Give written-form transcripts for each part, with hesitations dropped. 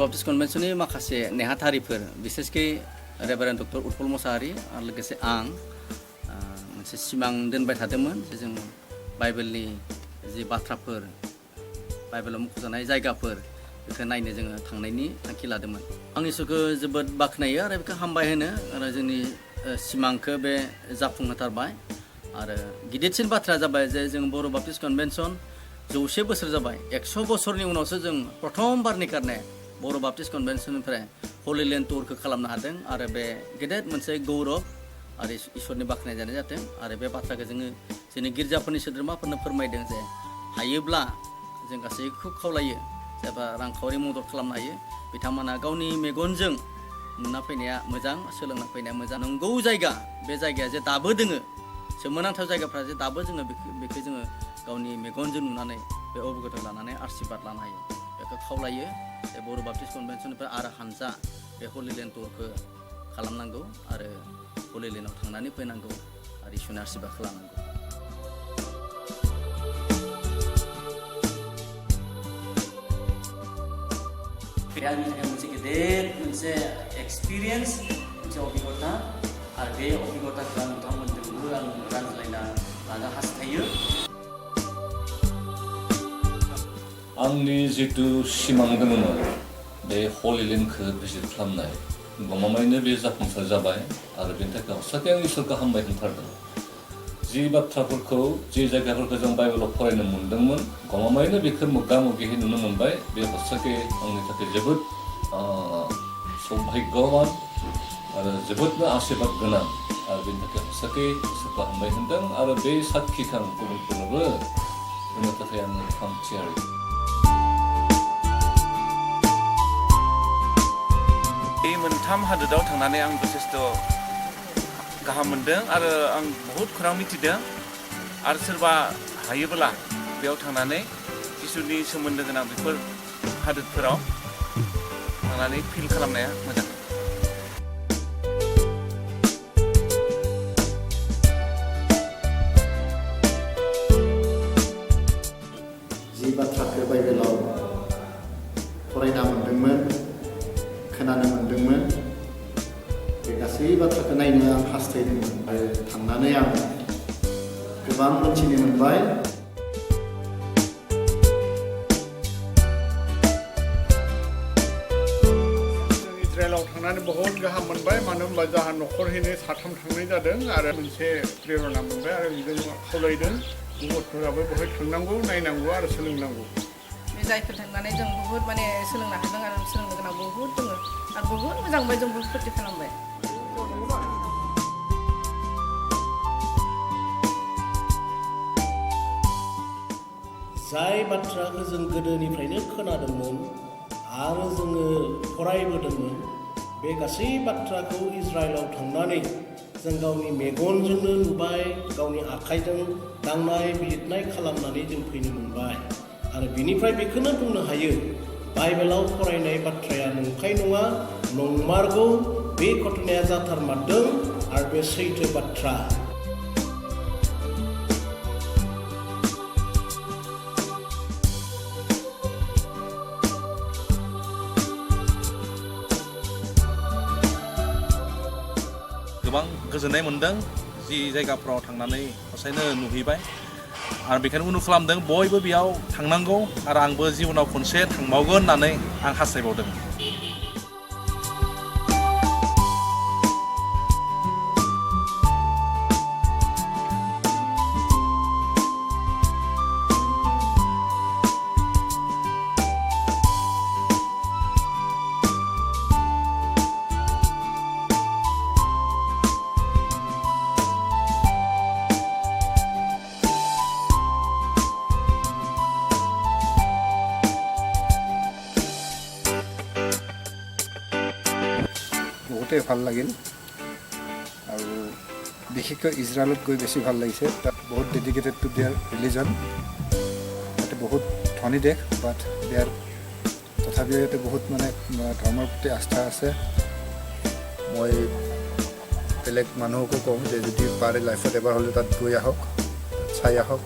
Baptist कन्वेन्सननि माखासे नेहाथारिफोर बिसेसकै रेभारेन्ड doctor Utpal Mosahary आरो लोगोसे आं मोनसे सिमां दोनबाय थादोंमोन जे जों बाइबेलनि जि बाथ्राफोर बाइबेलाव मुंख'जानाय जायगाफोर बेखौ नायनो जोङो थांनायनि थांखि लादोंमोन। आं इसोरखौ जोबोद बाख्नायो आरो बेखौ हामबाय होनो आरो जोंनि सिमांखौ बे जाफुंहोथारबाय आरो गिदिरसिन बाथ्राया जाबाय जे जों बर' बाप्टिस्ट कन्वेन्सन 100 बोसोर जाबाय 100 बोसोरनि उनावसो जों प्रथमबारनि कारने बर' बाप्टिस्ट कन्वेन्सननिफ्राय हलि लेन्ड टुरखौ खालामनो हादों आरो बे गेदेर मोनसे गौरब आरो इसोरनि बाख्नाय जानाय जाथों आरो बे बाथ्राखौ जोङो जोंनि गिर्जाफोरनि सोद्रोमाफोरनो फोरमायदों जे हायोब्ला जों गासैखौ खावलायो जायबा रांखावरि मदद खालामनो हायो बिथांमोना गावनि मेगनजों नुना फैनाया मोजां सोलोंना फैनाया मोजां नंगौ जायगा बे जायगाया जे दाबो दोङो सोमोनांथाव जायगाफ्रा जे दाबो जोङो बेखौ जोङो गावनि मेगनजों नुनानै बे अबगत लानानै आशीर्बाद लानो हायो बेखौ खावलायो बे बर' बाप्टिस्ट कन्वेन्सननिफ्राय आरो हानजा बे हलि लेन्ड टुरखौ खालामनांगौ आरो हलि लेन्डआव थांनानै फैनांगौ आरो इसोरनि आशीर्बाद खालामनांगौ। बे आंनि थाखाय मोनसे गेदेर मोनसे एक्सपिरियेन्स मोनसे अभिगता आरो बे अभिगताखौ आं नोंथांमोनजोंबो आं रानज्लायना लानो हास्थायो। आंनि जितु सिमां दङमोन बे हलि लेन्डखौ भिजिट खालामनाय गमामायैनो बे जाफुंसार जाबाय आरो बेनि थाखाय हसाके आं इसोरखौ हामबाय होनथारदों। जि बाथ्राफोरखौ जि जायगाफोरखौ जों बाइबेलाव फरायनो मोन्दोंमोन गमामायैनो बेखौ मोगा मोगिहै नुनो मोनबाय बे हसाके आंनि थाखाय जोबोद सौभाग्यवान आरो जोबोदनो आशीर्बाद गोनां आरो बेनि थाखाय हसाके इसोरखौ हामबाय होनदों आरो बे साखिखौ आं गुबुनफोरनोबो होनो थाखाय आङो थांथियारि। बे मोनथाम हादोराव थांनानै आं जथेस्थ' गाहाम मोनदों आरो आं बहुद खौरां मिथिदों आरो सोरबा हायोब्ला बेयाव थांनानै इसोरनि सोमोन्दो गोनां बेफोर हादोरफोराव थांनानै फिल खालामनाया मोजां। जि बाथ्राखौ बाइबेलाव फरायना मोन्दोंमोन खोनानो मोन्दोंमोन बे गासै बाथ्राखौ नायनो आं हास्थायदोंमोन आरो थांनानै आं गोबां मिथिनो मोनबाय। इजराइलाव थांनानै बहुद गाहाम मोनबाय मानो होनब्ला जोंहा न'खरहैनो 3 थांनाय जादों आरो मोनसे प्रेरणा मोनबाय आरो जों खावलायदों गुबुनफोराबो बेवहाय थांनांगौ नायनांगौ आरो सोलोंनांगौ। बे जायफोर थांनानै जों बहुद माने सोलोंनो हादों आरो सोलोंनो गोनां बहुद दङ आरो बहुद मोजां मोनबाय जों बहुद फुरथि खालामबाय। जाय बाथ्राखौ जों गोदोनिफ्रायनो खोनादोंमोन आरो जोङो फरायबोदोंमोन बे गासै बाथ्राखौ इजराइलाव थांनानै जों गावनि मेगनजोंनो नुबाय गावनि आखाइजों दांनाय बिलिरनाय खालामनानै जों फैनो मोनबाय आरो बिनिफ्राय बेखौनो बुंनो हायो बाइबेलाव फरायनाय बाथ्राया नंखाय नङा नंमारगौ बे घटनाया जाथारमारदों आरो बे सैथो बाथ्रा। गोबां गोजोननाय मोन्दों जि जायगाफ्राव थांनानै हसायैनो नुहैबाय आरो बेखायनो उनु खालामदों बयबो बेयाव थांनांगौ आरो आंबो जिउनाव खनसे थांबावगोन होननानै आं हास्थायबावदों। বহুতেই ভাল লাগিল আৰু বিশেষকৈ ইজৰাইলত গৈ বেছি ভাল লাগিছে। তাত বহুত ডেডিকেটেড টু দেয়াৰ ৰিলিজন। ইয়াতে বহুত ধনী দেশ বাট দেয়াৰ তথাপিও ইয়াতে বহুত মানে ধৰ্মৰ প্ৰতি আস্থা আছে। মই বেলেগ মানুহকো কওঁ যে যদি পাৰে লাইফত এবাৰ হ'লেও তাত গৈ আহক চাই আহক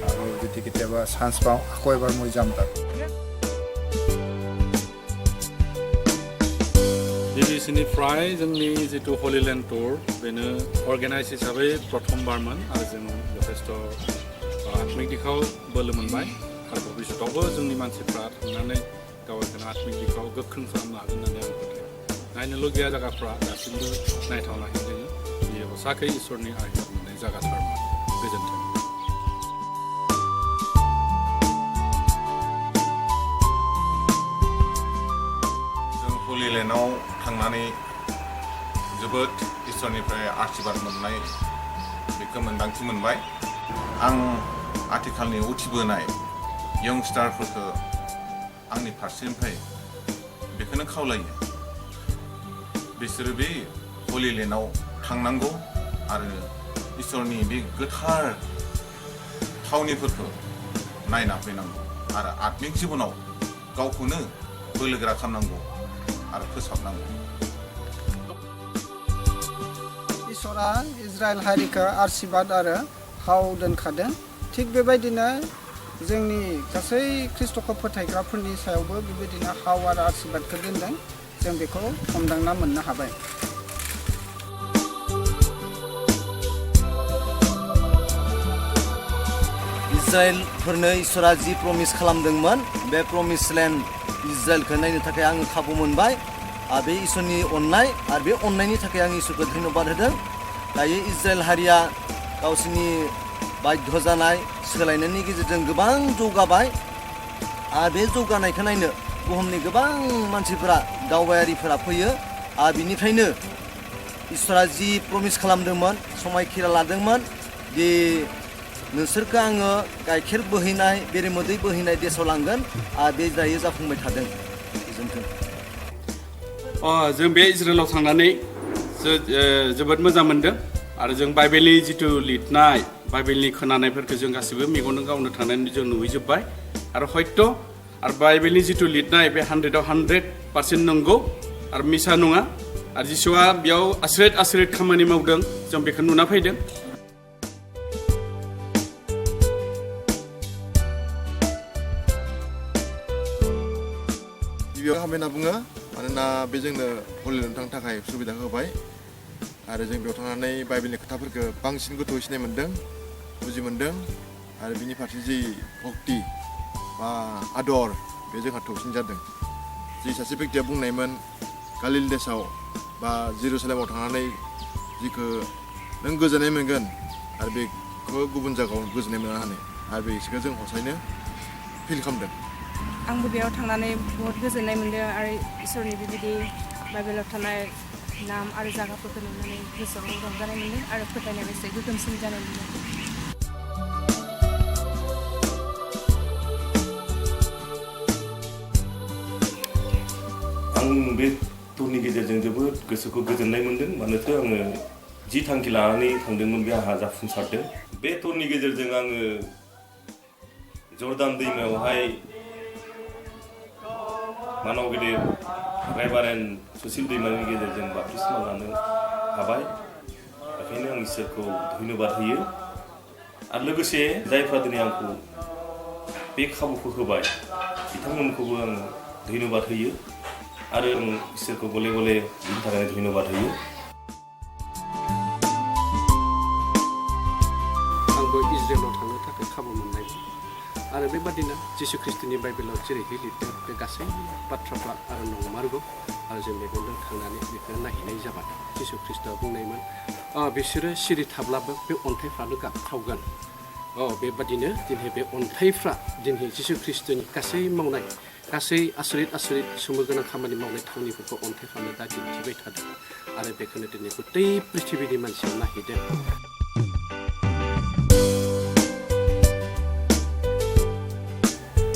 আৰু যদি কেতিয়াবা চান্স পাওঁ আকৌ এবাৰ মই যাম তাত। जिसिनिफ्राय जोंनि जितु हलिलेण्ड टुर बेनो अर्गेनाइज हिसाबै प्रथमबारमोन आरो जों जथेस्थ' आत्मिक दिखाव बोलो मोनबाय आरो भबिष्यतावबो जोंनि मानसिफ्रा थांनानै गावखौनो आत्मिक दिखाव गोख्रों खालामनो हागोन होननानै आं फोथायो नायनो लुगैया जायगाफ्रा दासिमबो नायथावनायै दोङो बेयो हसाखै इसोरनि आशिर्बाद मोननाय जायगाथारमोन गोजोन्थों हलिलेण्डआव थांनानै जोबोद इसोरनिफ्राय आशिर्बाद मोननाय बेखौ मोन्दांथि मोनबाय आं आथिखालनि उथिबोनाय यंस्टारफोरखौ आंनि फारसेनिफ्राय बेखौनो खावलायो बिसोरो बे हलिलेण्डआव थांनांगौ आरो इसोरनि बे गोथार थावनिफोरखौ नायना फैनांगौ आरो आत्मिक जिबनाव गावखौनो बोलोगोरा खालामनांगौ आरो फोसाबनांगौ इसोरा इजराइल हारिखौ आशीर्बाद आरो हाव दोनखादों थिग बेबायदिनो जोंनि गासै ख्रिस्ट'खौ फोथायग्राफोरनि सायावबो बेबायदिनो हाव आरो आशीर्बादखौ दोनदों जों बेखौ हमदांना मोननो हाबाय इजराइलफोरनो इसोरा जि प्रमिस खालामदोंमोन बे प्रमिस लेण्ड इजराइलखौ नायनो थाखाय आङो खाबु मोनबाय आरो बे इसोरनि अननाय आरो बे अननायनि थाखाय आं इसोरखौ धन्यबाद होदों दायो इजराइल हारिया गावसोरनि बाध्य जानाय सोलायनायनि गेजेरजों गोबां जौगाबाय आरो बे जौगानायखौ नायनो बुहुमनि गोबां मानसिफोरा दावबायारिफोरा फैयो आरो बिनिफ्रायनो इसोरा जि प्रमिस खालामदोंमोन समायखिरा लादोंमोन दि नोंसोरखौ आङो गाइखेर बोहैनाय बेरेमोदै बोहैनाय देशआव लांगोन आरो बे दायो जाफुंबाय थादों गोजोन्थों जों बे इजराइलाव थांनानै जोबोद मोजां मोनदों आरो जों बाइबेलनि जितु लिरनाय बाइबेलनि खोनानायफोरखौ जों गासिबो मेगनजों गावनो थांनानै जों नुहैजोब्बाय आरो हयथ' आरो बाइबेलनि जितु लिरनाय बे 100आव 100% नंगौ आरो मिसा नङा आरो जिसुआ बेयाव आसरित खामानि मावदों जों बेखौ नुना फैदों गिबियाव हामबाय होनना बुङो मानोना बे जोंनो हलिलेण्डआव थांनो थाखाय सुबिदा होबाय आरो जों बेयाव थांनानै बाइबेलनि खोथाफोरखौ बांसिन गोथौयै सिनाय मोन्दों बुजि मोन्दों आरो बिनि फारसे जि भक्ति बा आदर बे जोंहा थौसिन जादों जि सासे बेक्तिया बुंनायमोन गालिल देशआव बा जेरुसालेमाव थांनानै जिखौ नों गोजोननाय मोनगोन आरो बेखौ गुबुन जायगायाव गोजोननाय मोना होननानै आरो बेखौ जों हसायैनो फिल खालामदों आंबो बेयाव थांनानै बहुत गोजोननाय मोन्दों आरो इसोरनि बेबायदि बाइबेलाव थानाय नाम आरो जायगाफोरखौ नुनानै गोसोआव रंजानाय मोन्दों आरो फोथायनाया एसे गोगोमसिन जानाय मोन्दों आं बे टुरनि गेजेरजों जोबोद गोसोखौ गोजोननाय मोन्दों मानोथो आङो जि थांखि लानानै थांदोंमोन बे आंहा जाफुंसारदों बे टुरनि गेजेरजों आङो जर्दान दैमायावहाय मानाव गेदेर रेभारेन्ड सुसिल दैमानि गेजेरजों बाप्तिस्मा लानो हाबाय बेखायनो आं इसोरखौ धन्यबाद होयो आरो लोगोसे जायफ्रा दिनै आंखौ बे खाबुखौ होबाय बिथांमोनखौबो आं धन्यबाद होयो आरो आं इसोरखौ गले गले बिनि थाखाय धन्यबाद होयो आंबो इजराइलाव थांनो थाखाय खाबु मोननाय आरो बेबादिनो जिसु ख्रिस्टनि बाइबेलाव जेरैहाय लिरदों बे गासै बाथ्राफ्रा आरो नंमारगौ आरो जों मेगनजों थांनानै बेखौ नायहैनाय जाबाय जिसु ख्रिस्टआ बुंनायमोन बिसोरो सिरि थाब्लाबो बे अन्थाइफ्रानो गाबख्रावगोन बेबादिनो दिनै बे अन्थाइफ्रा दिनै जिसु ख्रिस्टनि गासै मावनाय गासै आसरित सोमोगोनां खामानि मावनाय थावनिफोरखौ अन्थाइफ्रानो दा दिन्थिबाय थादों आरो बेखौनो दिनै गथै पृथिबिनि मानसिया नायहैदों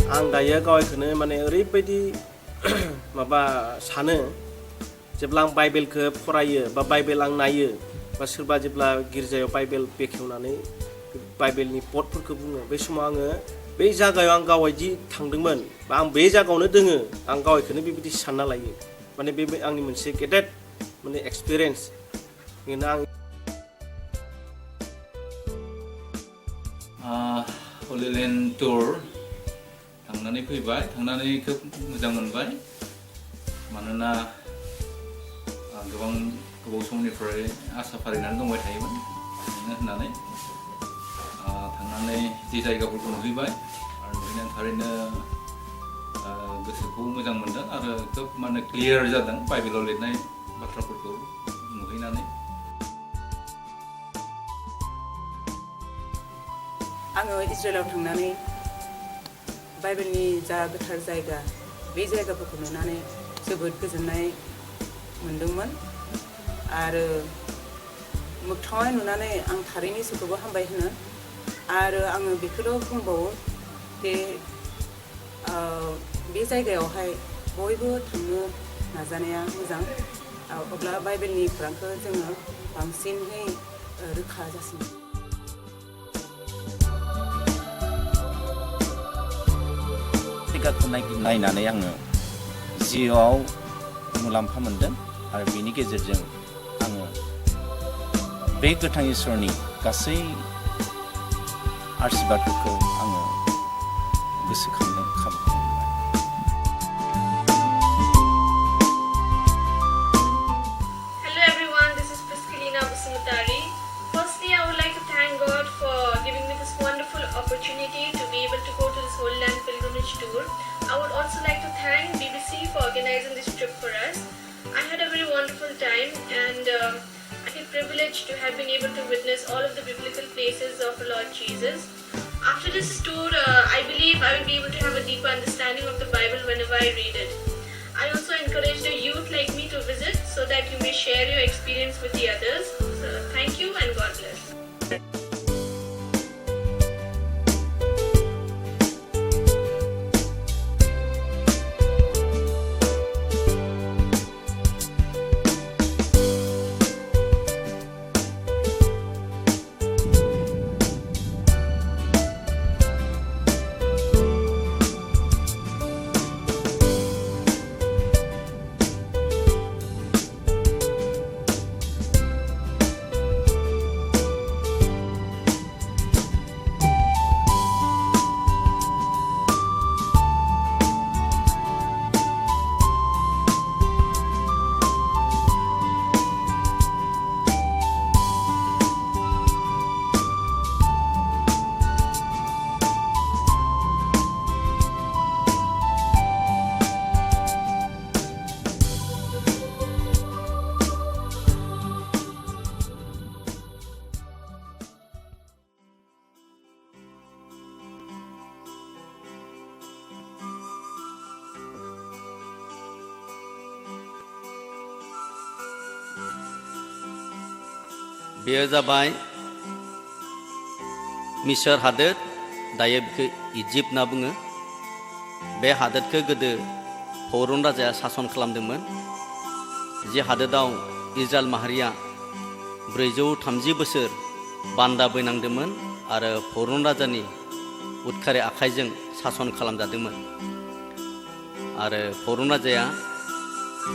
आं दायो गावखौनो माने ओरैबायदि माबा सानो जेब्ला आं बाइबेलखौ फरायो बा बाइबेल आं नायो बा सोरबा जेब्ला गिर्जायाव बाइबेल बेखेवनानै बाइबेलनि पदफोरखौ बुङो बे समाव आङो बे जायगायाव आं गावबायदि थांदोंमोन बा आं बे जायगायावनो दोङो आं गावखौनो बेबायदि सानना लायो माने बे आंनि मोनसे गेदेर माने एक्सपिरियेन्स आं हलिलेण्ड टुर थांनानै फैबाय थांनानै खोब मोजां मोनबाय मानोना गोबां गोबाव समनिफ्राय आसा फारिनानै दंबाय थायोमोन होननानै थांनानै जि जायगाफोरखौ नुहैबाय आरो नुहैनानै थारैनो गोसोखौ मोजां मोनदों आरो खोब माने क्लियार जादों बाइबेलाव लिरनाय बाथ्राफोरखौ नुहैनानै आङो इजराइलाव थांनानै बाइबेलनि जा गोथार जायगा बे जायगाफोरखौ नुनानै जोबोद गोजोननाय मोनदोंमोन आरो मोगथाङै नुनानै आं थारैनो इसोरखौबो हामबाय होनो आरो आङो बेखौल' बुंबावो दे बे जायगायावहाय बयबो थांनो नाजानाया मोजां अब्ला बाइबेलनि खौरांखौ जोङो बांसिनहै रोखा जासिनो जायगाखौ नायनानै आङो जिउआव मुलाम्फा मोनदों आरो बेनि गेजेरजों आङो बे गोथां इसोरनि गासै आशीर्बादफोरखौ आङो गोसोखांनो खाबु मोनबाय। Hello everyone, this is Priscillina. Firstly, I would like to thank God for giving me this wonderful opportunity to be able to go to this Holy Land pilgrimage tour. I would also like to thank BBC for organizing this trip for us. I had a very wonderful time and I feel privileged to have been able to witness all of the biblical places of Lord Jesus. After this tour, I believe I will be able to have a deeper understanding of the Bible whenever I read it. I also encourage the youth like me to visit so that you may share your experience with the others. So, thank you and God bless. बेयो जाबाय मिसर हादोर दायो बेखौ Egypt होनना बुङो बे हादोरखौ गोदो फौरन राजाया सासन खालामदोंमोन जे हादोराव इजराइल माहारिया 430 बोसोर बान्दा बैनांदोंमोन आरो फौरन राजानि उदखारि आखाइजों सासन खालामजादोंमोन आरो फौरन राजाया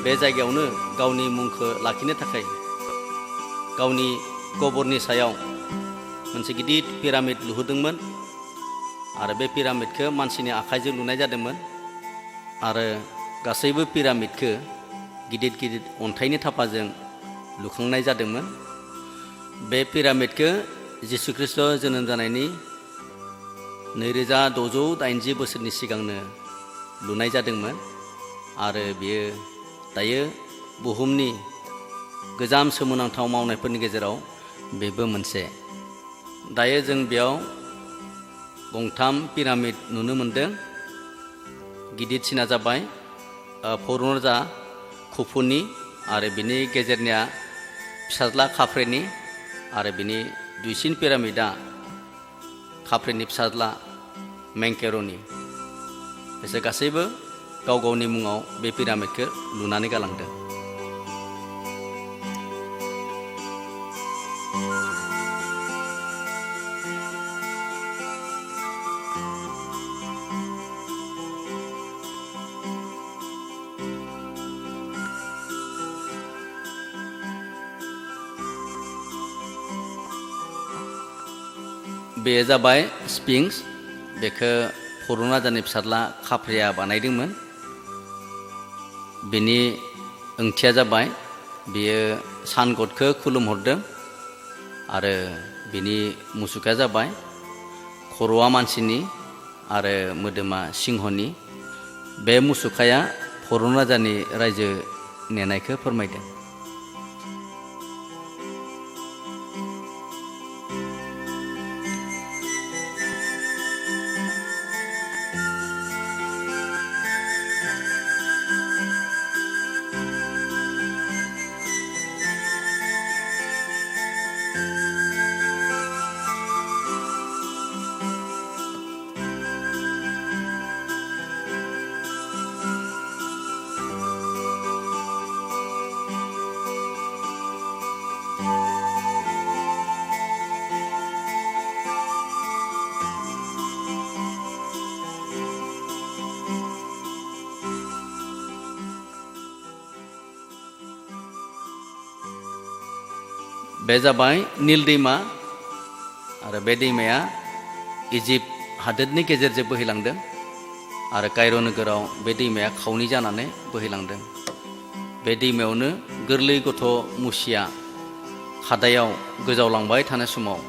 बे जायगायावनो गावनि मुंखौ लाखिनो थाखाय गावनि गबरनि सायाव मोनसे गिदिर पिरामिड लुहोदोंमोन आरो बे पिरामिडखौ मानसिनि आखाइजों लुनाय जादोंमोन आरो गासैबो पिरामिडखौ गिदिर गिदिर अन्थाइनि थाफाजों लुखांनाय जादोंमोन बे पिरामिडखौ जिसु ख्रीष्ट जोनोम जानायनि 2680 बोसोरनि सिगांनो लुनाय जादोंमोन आरो बेयो दायो बुहुमनि गोजाम सोमोनांथाव मावनायफोरनि गेजेराव बेबो मोनसे दायो जों बेयाव गंथाम पिरामिड नुनो मोनदों गिदिरसिना जाबाय फौरन राजा खुफुनि आरो बिनि गेजेरनिया फिसाज्ला खाफ्रेनि आरो बिनि दुइसिन पिरामिडा खाफ्रेनि फिसाज्ला मेंकेर'नि बिसोर गासैबो गाव गावनि मुङाव बे पिरामिडखौ लुनानै गालांदों बे जाबाय स्फिंक्स बेखौ फौरन राजानि फिसाज्ला खाफ्रेया बानायदोंमोन बेनि ओंथिया जाबाय बियो सान गदखौ खुलुमहरदों आरो बिनि मुसुखाया जाबाय खर'आ मानसिनि आरो मोदोमा सिंहनि बे मुसुखाया फरन राजानि रायजो नेनायखौ फोरमायदों बे जाबाय नील दैमा आरो बे दैमाया इजिप्ट हादोरनि गेजेरजों बोहैलांदों आरो कायर नोगोराव बे दैमाया खावनै जानानै बोहैलांदों बे दैमायावनो गोरलै गथ' मुसिया खादायाव गोजावलांबाय थानाय समाव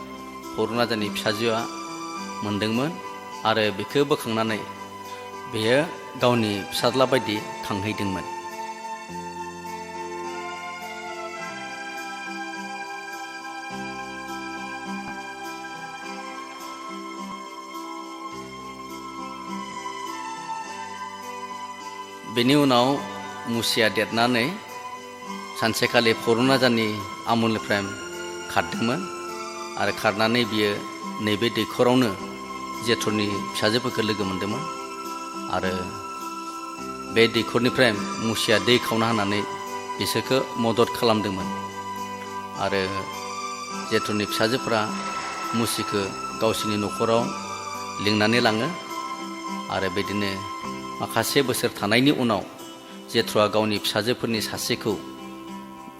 फरन राजानि फिसाजोआ मोनदोंमोन आरो बेखौ बोखांनानै बेयो गावनि फिसाज्ला बायदि खांहैदोंमोन बेनि उनाव मुसिया देरनानै सानसेखालि फरन राजानि आमुलनिफ्राय खारदोंमोन आरो खारनानै बियो नैबे दैखरावनो जेथरनि फिसाजोफोरखौ लोगो मोन्दोंमोन आरो बे दैखरनिफ्राय मुसिया दै खावना होनानै बिसोरखौ मदद खालामदोंमोन आरो जेथरनि फिसाजोफोरा मुसिखौ गावसोरनि न'खराव लिंनानै लाङो आरो बिदिनो माखासे बोसोर थानायनि उनाव जेथ्रआ गावनि फिसाजोफोरनि सासेखौ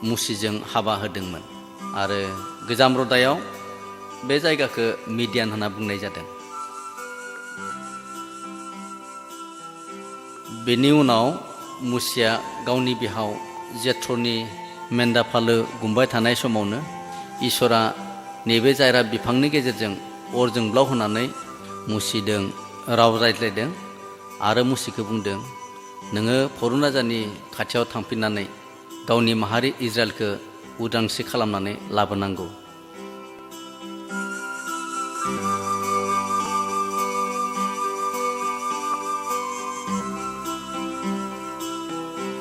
मुसिजों हाबा होदोंमोन आरो गोजाम रदायाव बे जायगाखौ मिडियान होनना बुंनाय जादों बेनि उनाव मुसिया गावनि बिहाव जेथ्रनि मेन्दा फालो गुमबाय थानाय समावनो इसोरा नैबे जायरा बिफांनि गेजेरजों अर जोंब्लाव होनानै मुसिदों राव रायज्लायदों आरो मुसिखौ बुंदों नोङो फरन राजानि खाथियाव थांफिननानै गावनि माहारि इजराइलखौ उदांस्रि खालामनानै लाबोनांगौ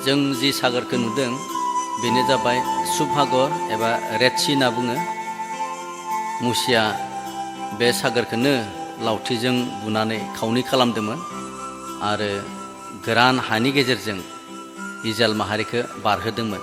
जों जि सागरखौ नुदों बेनो जाबाय सुबहागर एबा रेड सी होनना बुङो मुसिया बे सागरखौनो लावथिजों बुनानै खावनै खालामदोंमोन आरो गोरान हानि गेजेरजों इजराइल माहारिखौ बारहोदोंमोन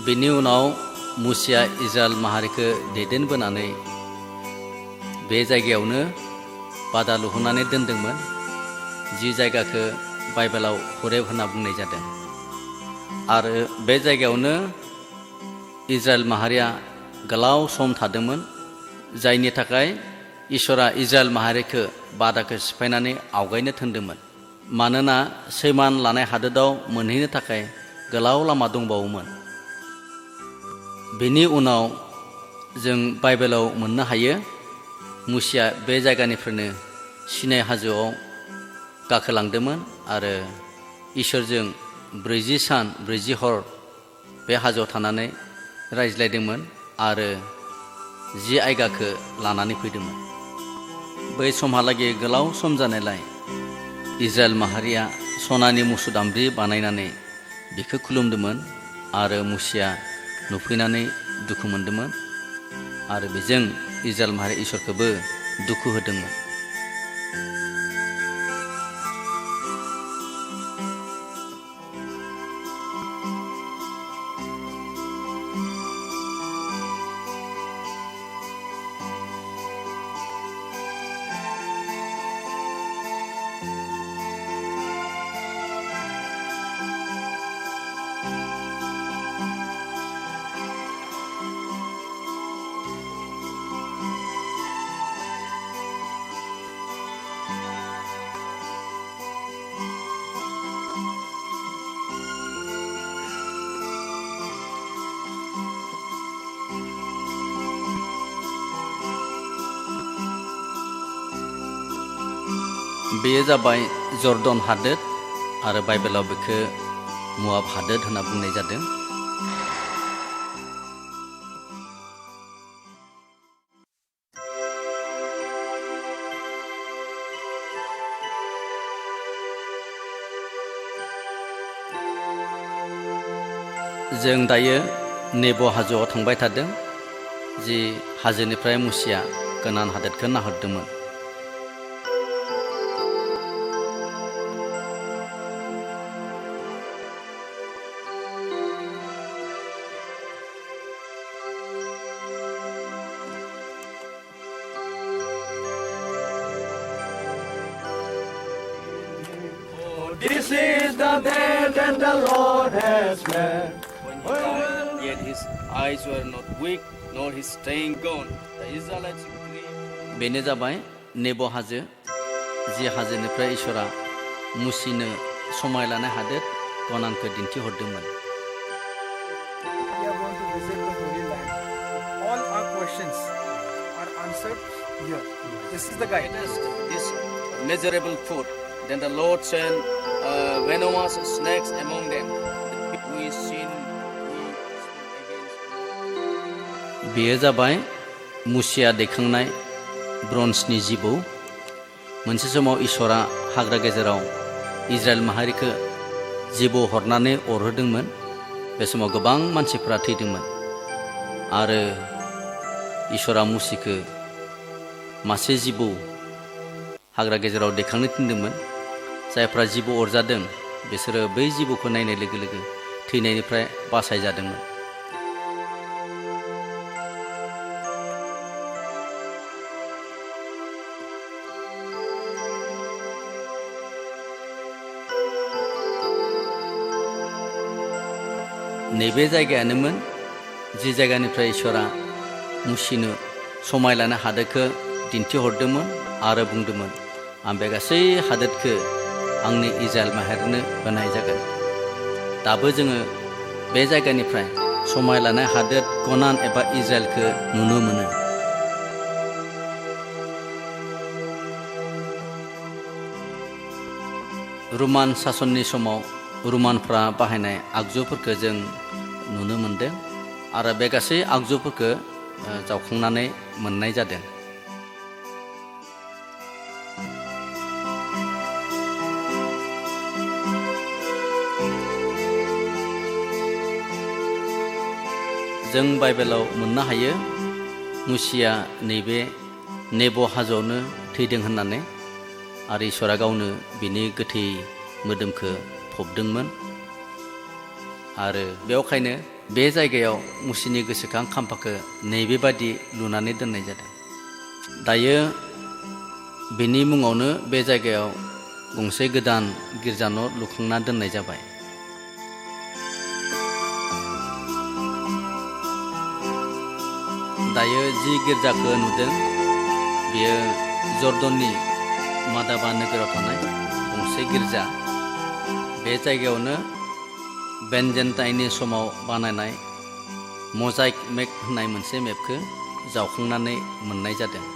बेनि उनाव मुसिया इजराइल माहारिखौ दैदेनबोनानै बे जायगायावनो बादा लुहोनानै दोनदोंमोन जि जायगाखौ बाइबेलाव हरेब होनना बुंनाय जादों आरो बे जायगायावनो इजराइल माहारिया गोलाव सम थादोंमोन जायनि थाखाय इसोरा इजराइल माहारिखौ बादाखौ सिफायनानै आवगायनो थिनदोंमोन मानोना सैमान लानाय हादोराव मोनहैनो थाखाय गोलाव लामा दंबावोमोन बेनि उनाव जों बाइबेलाव मोननो हायो मुसिया बे जायगानिफ्रायनो सिनाइ हाजोआव गाखोलांदोंमोन आरो इसोरजों 40 सान 40 हर बे हाजोआव थानानै रायज्लायदोंमोन आरो 10 आयगाखौ लानानै फैदोंमोन बै समहालागै गोलाव सम जानायलाय इजराइल माहारिया सनानि मुसु दामब्रि बानायनानै बिखौ खुलुमदोंमोन आरो मुसिया नुफैनानै दुखु मोनदोंमोन आरो बेजों इजराइल माहारि इसोरखौबो दुखु होदोंमोन बेयो जाबाय जर्डन हादोर आरो बाइबेलाव बेखौ मुआब हादोर होनना बुंनाय जादों। जों दायो नेब' हाजोआव थांबाय थादों, जि हाजोनिफ्राय मुसिया गोनां हादोरखौ नाहरदोंमोन। This is the day that the Lord has made. Yet his eyes were not weak, nor his staying gone. The Israelites grieved. बेनो जाबाय नेब' हाजो, जि हाजोनिफ्राय इसोरा मुसिनो समाय लानाय हादोर गनानखौ दिन्थिहरदोंमोन। We are going to visit the Holy Land. All our questions are answered here. This is the guide. This miserable food. Then the Lord sent venomous snakes among them. We sin. बेयो जाबाय मुसिया दैखांनाय ब्रन्जनि जिबौ। मोनसे समाव इसोरा हाग्रा गेजेराव Israel माहारिखौ जिबौ हरनानै अरहोदोंमोन। बे समाव गोबां मानसिफोरा थैदोंमोन आरो इसोरा मुसिखौ मासे जिबौ हाग्रा गेजेराव दैखांनो थिनदोंमोन। जायफ्रा जिबौ अरजादों बिसोरो बै जिबौखौ नायनाय लोगो लोगो थैनायनिफ्राय बासायजादोंमोन। नैबे जायगायानोमोन जि जायगानिफ्राय इसोरा मुसिनो समाय लानाय हादोरखौ दिन्थिहरदोंमोन आरो बुंदोंमोन, आं बे गासै हादोरखौ आंनि इजराइल माहारिनो होनाय जागोन। दाबो जोङो बे जायगानिफ्राय समाय लानाय हादोर गनान एबा इजराइलखौ नुनो मोनो। रमान सासननि समाव रमानफ्रा बाहायनाय आगजुफोरखौ जों नुनो मोनदों आरो बे गासै आगजुफोरखौ जावखांनानै मोननाय जादों। जों बाइबेलाव मोननो हायो मुसिया नैबे नेब' हाजोआवनो थैदों होननानै आरो इसोरा गावनो बिनि गोथै मोदोमखौ फबदोंमोन आरो बेवखायनो बे जायगायाव मुसिनि गोसोखां खाम्फाखौ नैबेबादि लुनानै दोननाय जादों। दायो बेनि मुङावनो बे जायगायाव गंसे गोदान गिर्जा न' लुखांना दोननाय जाबाय। दायो जि गिर्जाखौ नुदों बेयो जर्डननि मादाबा नोगोराव थानाय गंसे गिर्जा। बे जायगायावनो बेनजेन्टाइननि समाव बानायनाय मोजाइक मेप होननाय मोनसे मेपखौ जावखांनानै मोननाय जादों।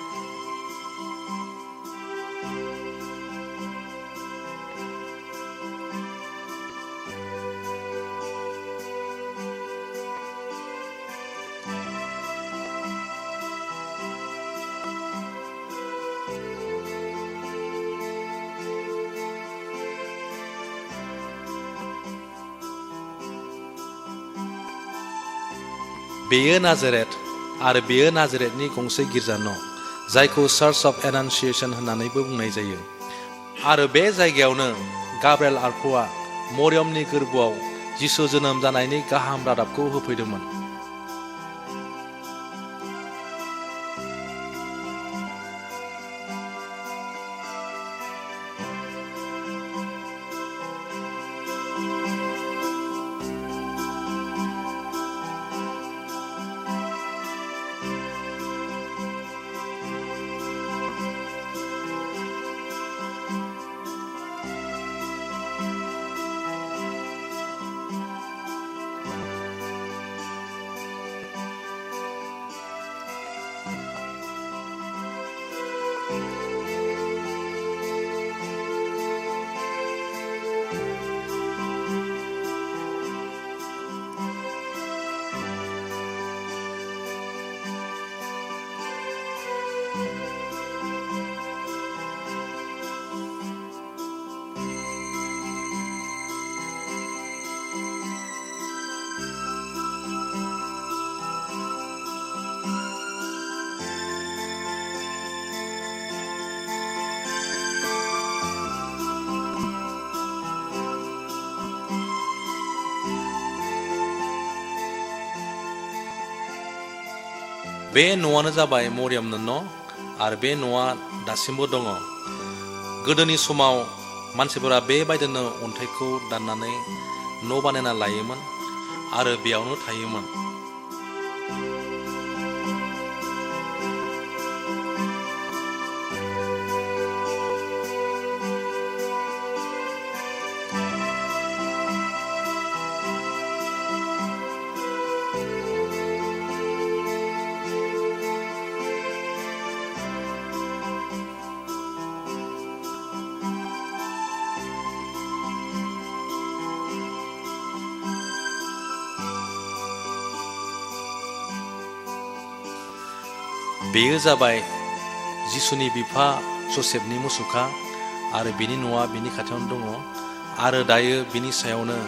बेयो नाजारेथ आरो बेयो नाजारेथनि गंसे गिर्जा न', जायखौ चार्च अफ एनाउन्सिएशन होननानैबो बुंनाय जायो। आरो बे जायगायावनो गाब्रिएल आरफ'आ मरियमनि गोरबोआव जिसु जोनोम जानायनि गाहाम रादाबखौ होफैदोंमोन। बे न'आनो जाबाय मरियमनि न' आरो बे न'आ दासिमबो दङ गोदोनि समाव मानसिफोरा बेबायदिनो अन्थाइखौ दाननानै न' बानायना लायोमोन आरो बेयावनो थायोमोन बेयो जाबाय जिसुनि बिफा जसेफनि मुसुखा आरो बिनि न'आ बिनि खाथियावनो दङ आरो दायो बिनि सायावनो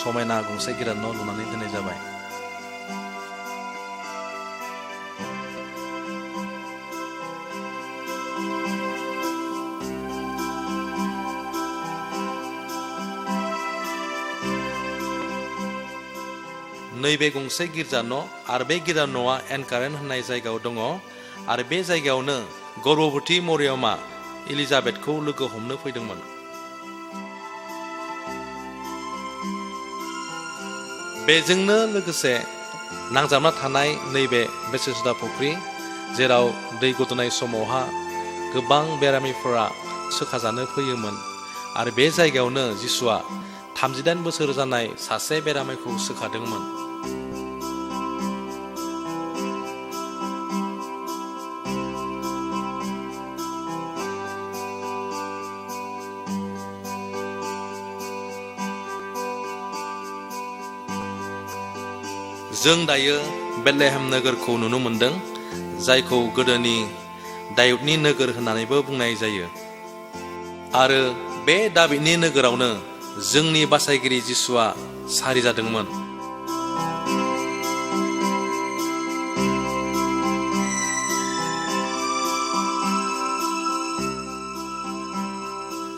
समायना गंसे गिदिर न' लुनानै दोननाय जाबाय नैबे गंसे गिर्जा न' आरो बे गिर्जा न'आ एनकारेन होननाय जायगायाव दङ आरो बे जायगायावनो गर्भवती मरियमा एलिजाबेथखौ लोगो हमनो फैदोंमोन बेजोंनो लोगोसे नांजाबना थानाय नैबे बेसेसुदा फुख्रि जेराव दै गुदुनाय समावहा गोबां बेरामिफोरा सोखाजानो फैयोमोन आरो बे जायगायावनो जिसुआ 38 बोसोर जानाय सासे बेरामिखौ सोखादोंमोन जों दायो बेथलेहेम नोगोरखौ नुनो मोनदों जायखौ गोदोनि दायुदनि नोगोर होननानैबो बुंनाय जायो आरो बे दाबिदनि नोगोरावनो जोंनि बासायगिरि जिसुआ सारि जादोंमोन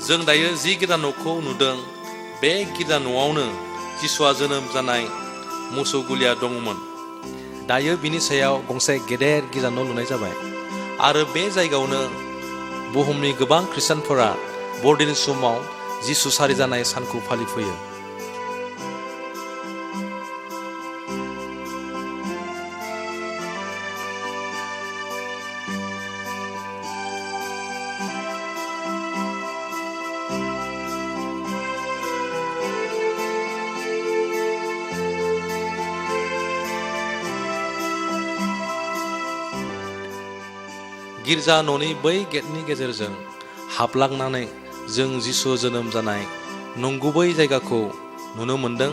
जों दायो जि गिर्जा न'खौ नुदों बे गिर्जा न'आवनो जिसुआ जोनोम जानाय मोसौ गुलिया दङमोन दायो बिनि सायाव गंसे गेदेर गिर्जा न' लुनाय जाबाय आरो बे जायगायावनो बुहुमनि गोबां खृष्टानफोरा बरदिन समाव जिसु सारि जानाय सानखौ फालिफैयो गिर्जा न'नि बै गेटनि गेजेरजों हाबलांनानै जों जिसु जोनोम जानाय नंगुबै जायगाखौ नुनो मोनदों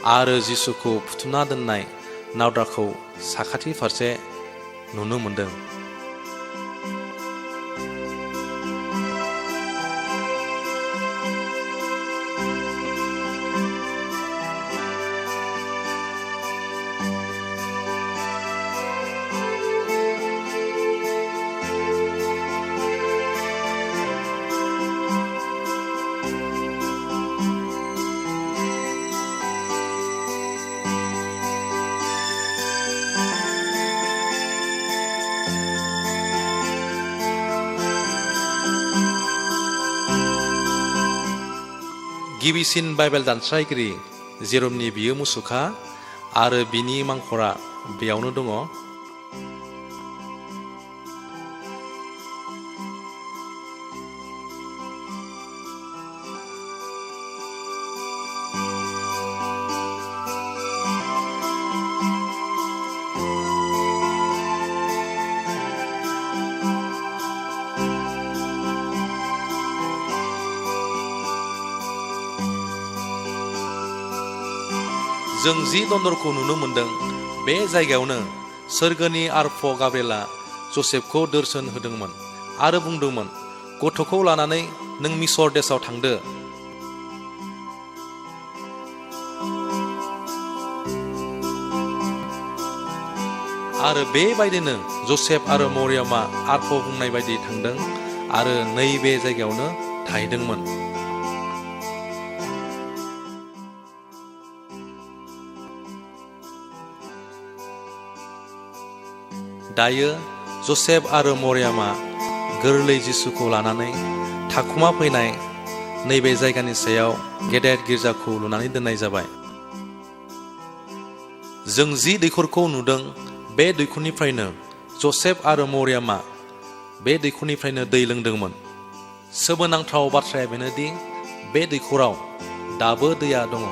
आरो जिसुखौ फुथुना दोननाय नावद्राखौ साखाथि फारसे नुनो मोनदों गिबिसिन बाइबेल दानस्रायगिरि जेरमनि बियो मुसुखा आरो बिनि मांखरा बेयावनो दङ जों जि दन्दरखौ नुनो मोनदों बे जायगायावनो सोरगोनि आरफ गाब्रिएला जसेफखौ दर्शन होदोंमोन आरो बुंदोंमोन गथ'खौ लानानै नों मिसर देशआव थांदो। आरो बेबायदिनो जसेफ आरो मरियमा आरफ बुंनाय बायदि थांदों आरो नैबे जायगायावनो थाहैदोंमोन। दायो जसेफ आरो मरियमा गोरलै जिसुखौ लानानै थाखुमा फैनाय नैबे जायगानि सायाव गेदेर गिर्जाखौ लुनानै दोननाय जाबाय। जों जि दैखरखौ नुदों बे दैखरनिफ्रायनो जसेफ आरो मरियमा बे दैखरनिफ्रायनो दै लोंदोंमोन। सोमोनांथाव बाथ्राया बेनोदि बे दैखराव दाबो दैया दङ।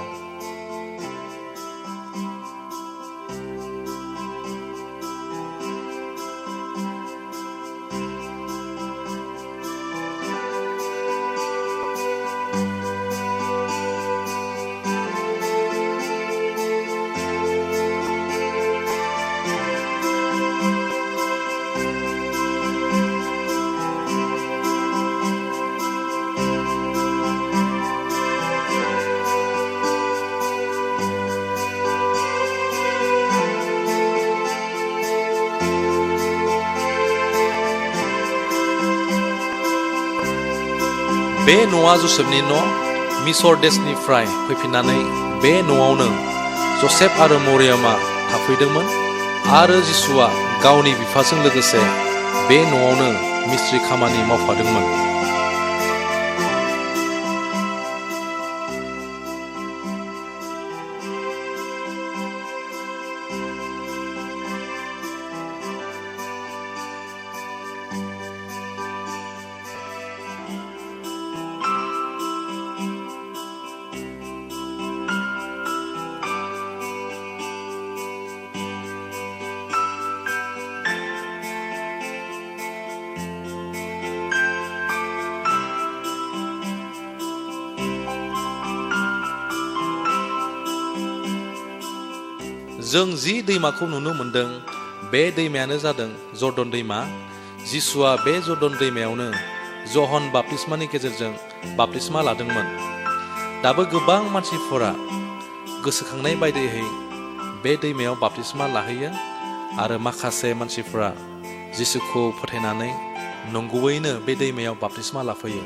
बे न'आ जसेफनि न'। मिसर देशनिफ्राय फैफिननानै बे न'आवनो जसेफ आरो मरियमा थाफैदोंमोन आरो जिसुआ गावनि बिफाजों लोगोसे बे न'आवनो मिस्ट्रि खामानि मावफादोंमोन। जों जि दैमाखौ नुनो मोनदों बे दैमायानो जादों जर्डन दैमा। जिसुआ बे जर्डन दैमायावनो जहन बाप्तिस्मानि गेजेरजों बाप्तिस्मा लादोंमोन। दाबो गोबां मानसिफोरा गोसोखांनाय बायदियै बे दैमायाव बाप्तिस्मा लाहैयो आरो माखासे मानसिफोरा जिसुखौ फोथायनानै नंगुबैनो बे दैमायाव बाप्तिस्मा लाफैयो।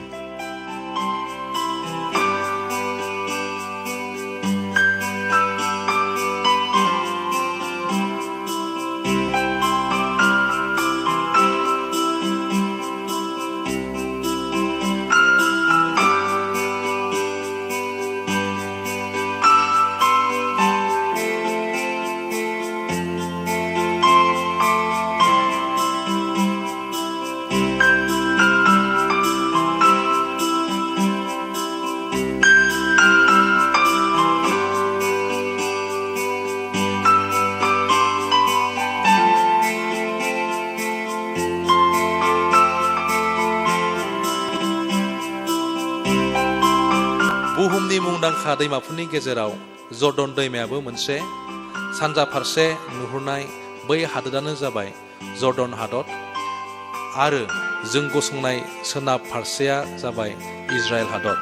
बुहुमनि मुंदांखा दैमाफोरनि गेजेराव जर्डन दैमायाबो मोनसे। सानजा फारसे नुहुरनाय बै हादोरानो जाबाय जर्डन हादर आरो जों गसंनाय सोनाब फारसेया जाबाय इजराइल हादर।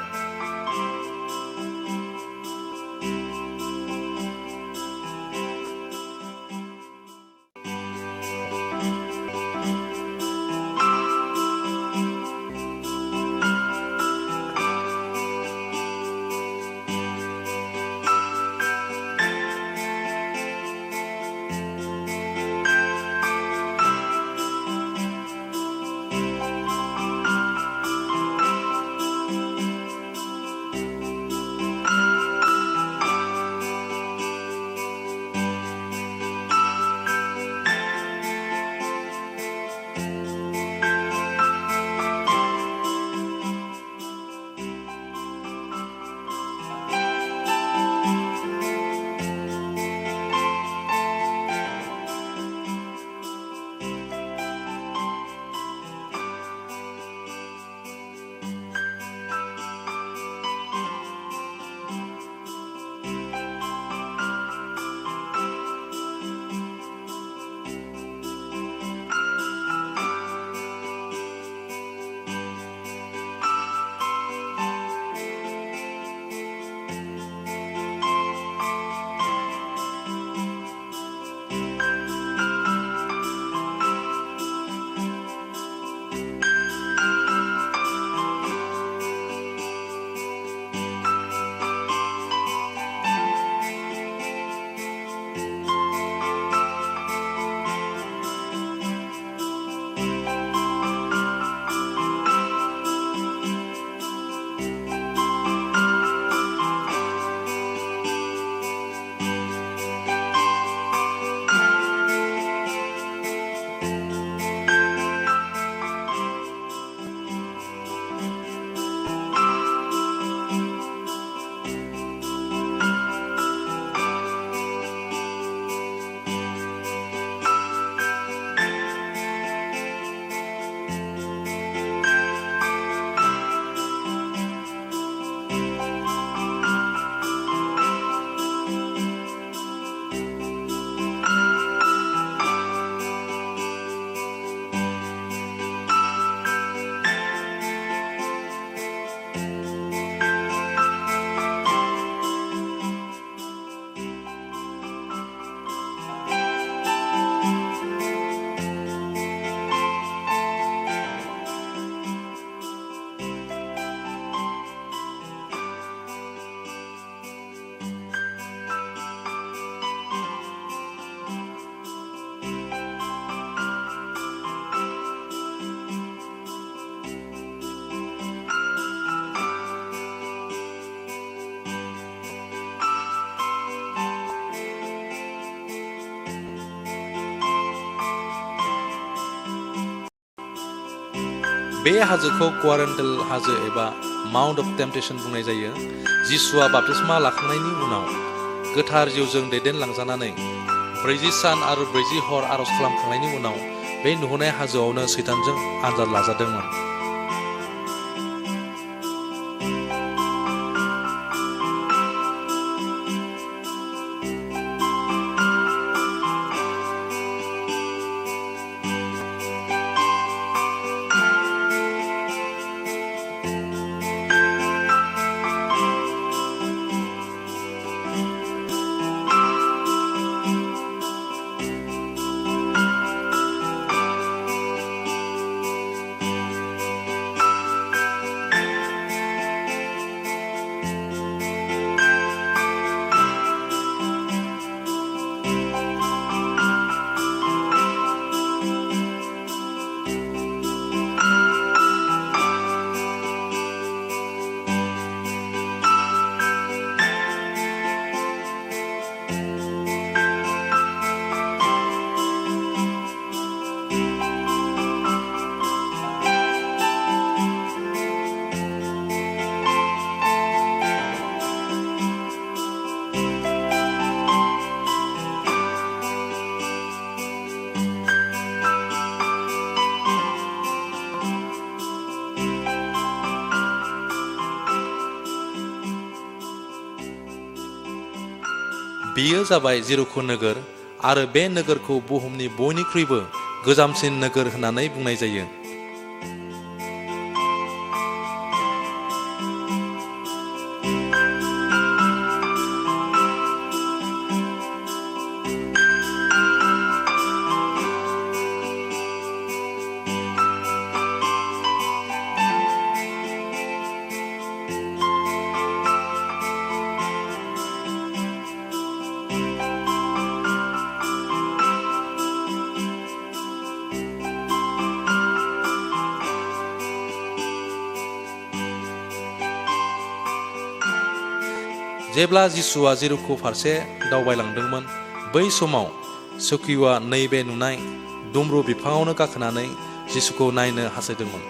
बे हाजोखौ क्वारेन्टेल हाजो एबा माउन्ट अफ टेम्पटेशन बुंनाय जायो। जिसुआ बाप्तिस्मा लाखांनायनि उनाव गोथार जिउजों दैदेनलांजानानै 40 सान आरो 40 हर आरज खालामखांनायनि उनाव बे नुहुरनाय हाजोआवनो सैतानजों आनजाद लाजादोंमोन। बेयो जाबाय जेरुखो नोगोर आरो बे नोगोरखौ बुहुमनि बयनिख्रुइबो गोजामसिन नोगोर होननानै बुंनाय जायो। जेब्ला जिसुआ जेरुखो फारसे दावबायलांदोंमोन बै समाव स्विथ्वआ नैबे नुनाय दुम्रु बिफाङावनो गाखोनानै जिसुखौ नायनो हास्थायदोंमोन।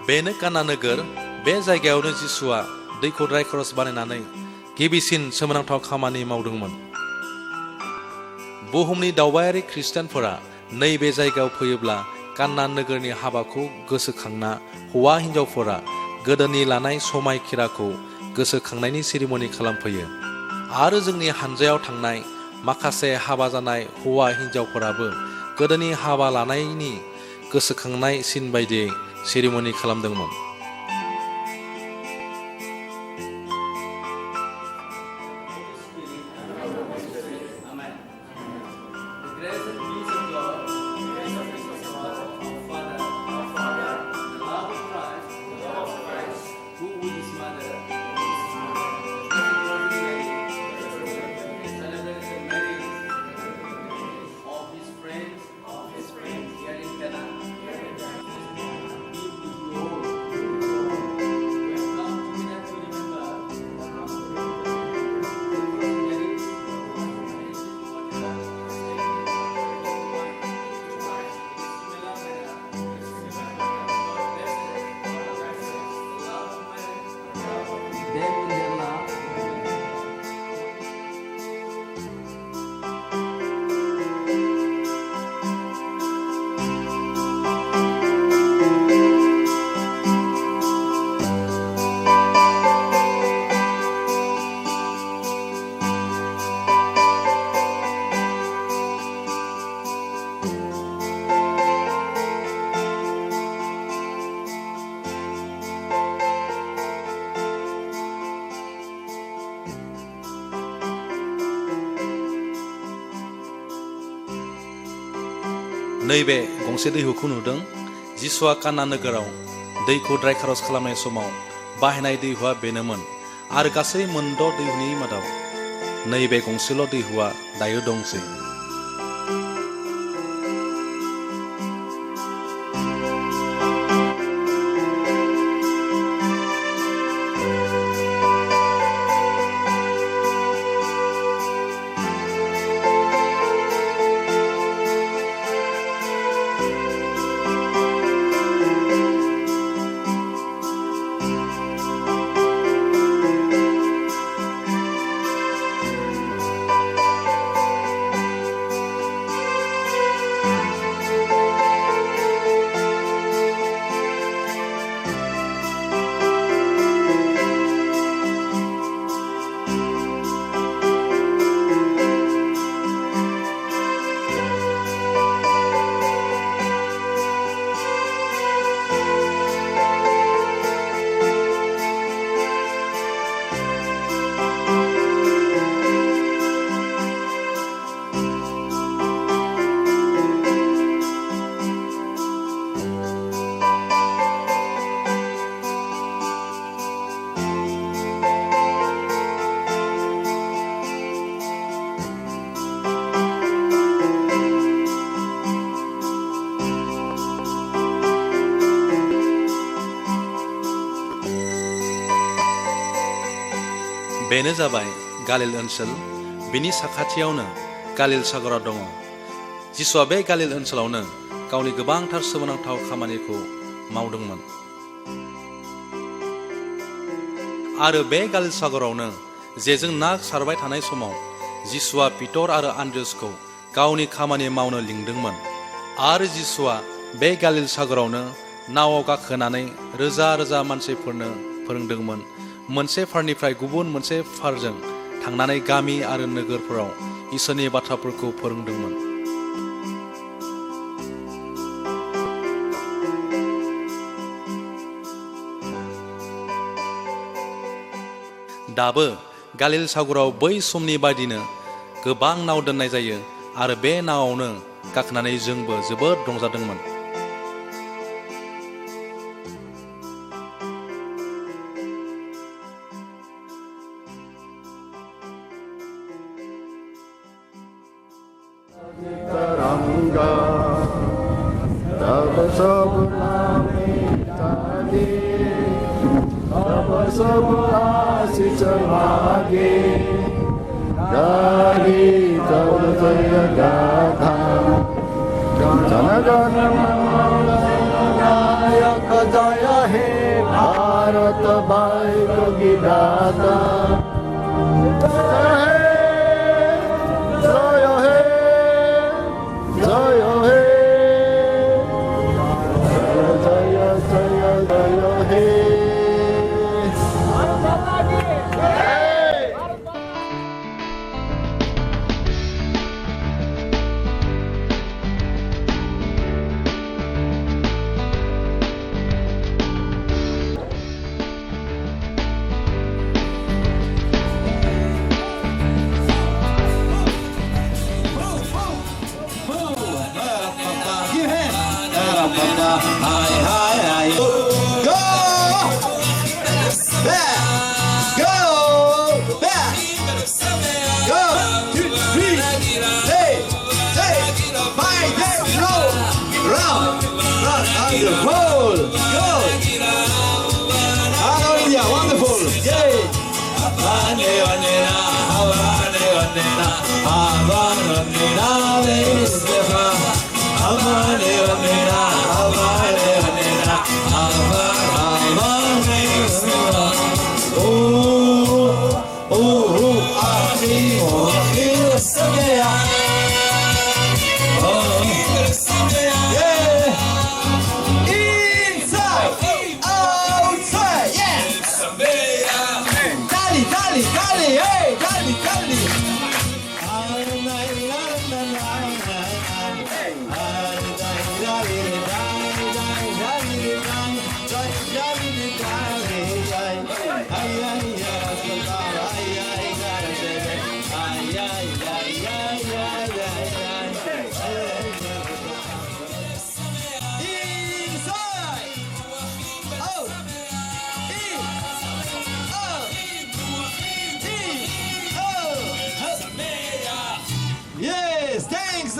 बेनो काना नोगोर। बे जायगायावनो जिसुआ दैखौ ड्राइ क्रस बानायनानै गिबिसिन सोमोनांथाव खामानि मावदोंमोन। बुहुमनि दावबायारि खृष्टानफोरा नैबे जायगायाव फैयोब्ला काना नोगोरनि हाबाखौ गोसोखांना हौवा हिन्जावफोरा गोदोनि लानाय समायखिराखौ गोसोखांनायनि सेरेमनि खालामफैयो आरो जोंनि हानजायाव थांनाय माखासे हाबा जानाय हौवा हिन्जावफोराबो गोदोनि हाबा लानायनि गोसोखांनाय सिन बायदियै सेरेमनि खालामदोंमोन। नैबे गंसे दैहुखौ नुदों जिसुआ काना नोगोराव दैखौ ड्राइ खारस खालामनाय समाव बाहायनाय दैहुआ बेनोमोन आरो गासै मोनद' दैहुनि मादाव नैबे गंसेल' दैहुआ दायो दंसै बेनो जाबाय गालिल ओनसोल बिनि साखाथियावनो गालिल सागरा दङ जिसुआ बे गालिल ओनसोलावनो गावनि गोबांथार सोमोनांथाव खामानिखौ मावदोंमोन आरो बे गालिल सागरावनो जेजों ना सारबाय थानाय समाव जिसुआ पिटर आरो आन्द्रियासखौ गावनि खामानि मावनो लिंदोंमोन आरो जिसुआ बे गालिल सागरावनो नावाव गाखोनानै रोजा रोजा मानसिफोरनो फोरोंदोंमोन मोनसे फारनिफ्राय गुबुन मोनसे फारजों थांनानै गामि आरो नोगोरफोराव इसोरनि बाथ्राफोरखौ फोरोंदोंमोन दाबो गालिल सागराव बै समनि बायदिनो गोबां नाव दोननाय जायो आरो बे नावावनो गाखोनानै जोंबो जोबोद रंजादोंमोन Jaiya he Bharat Bikou ki data Jaiya he Jaiya he Jaiya Jaiya Jaiya he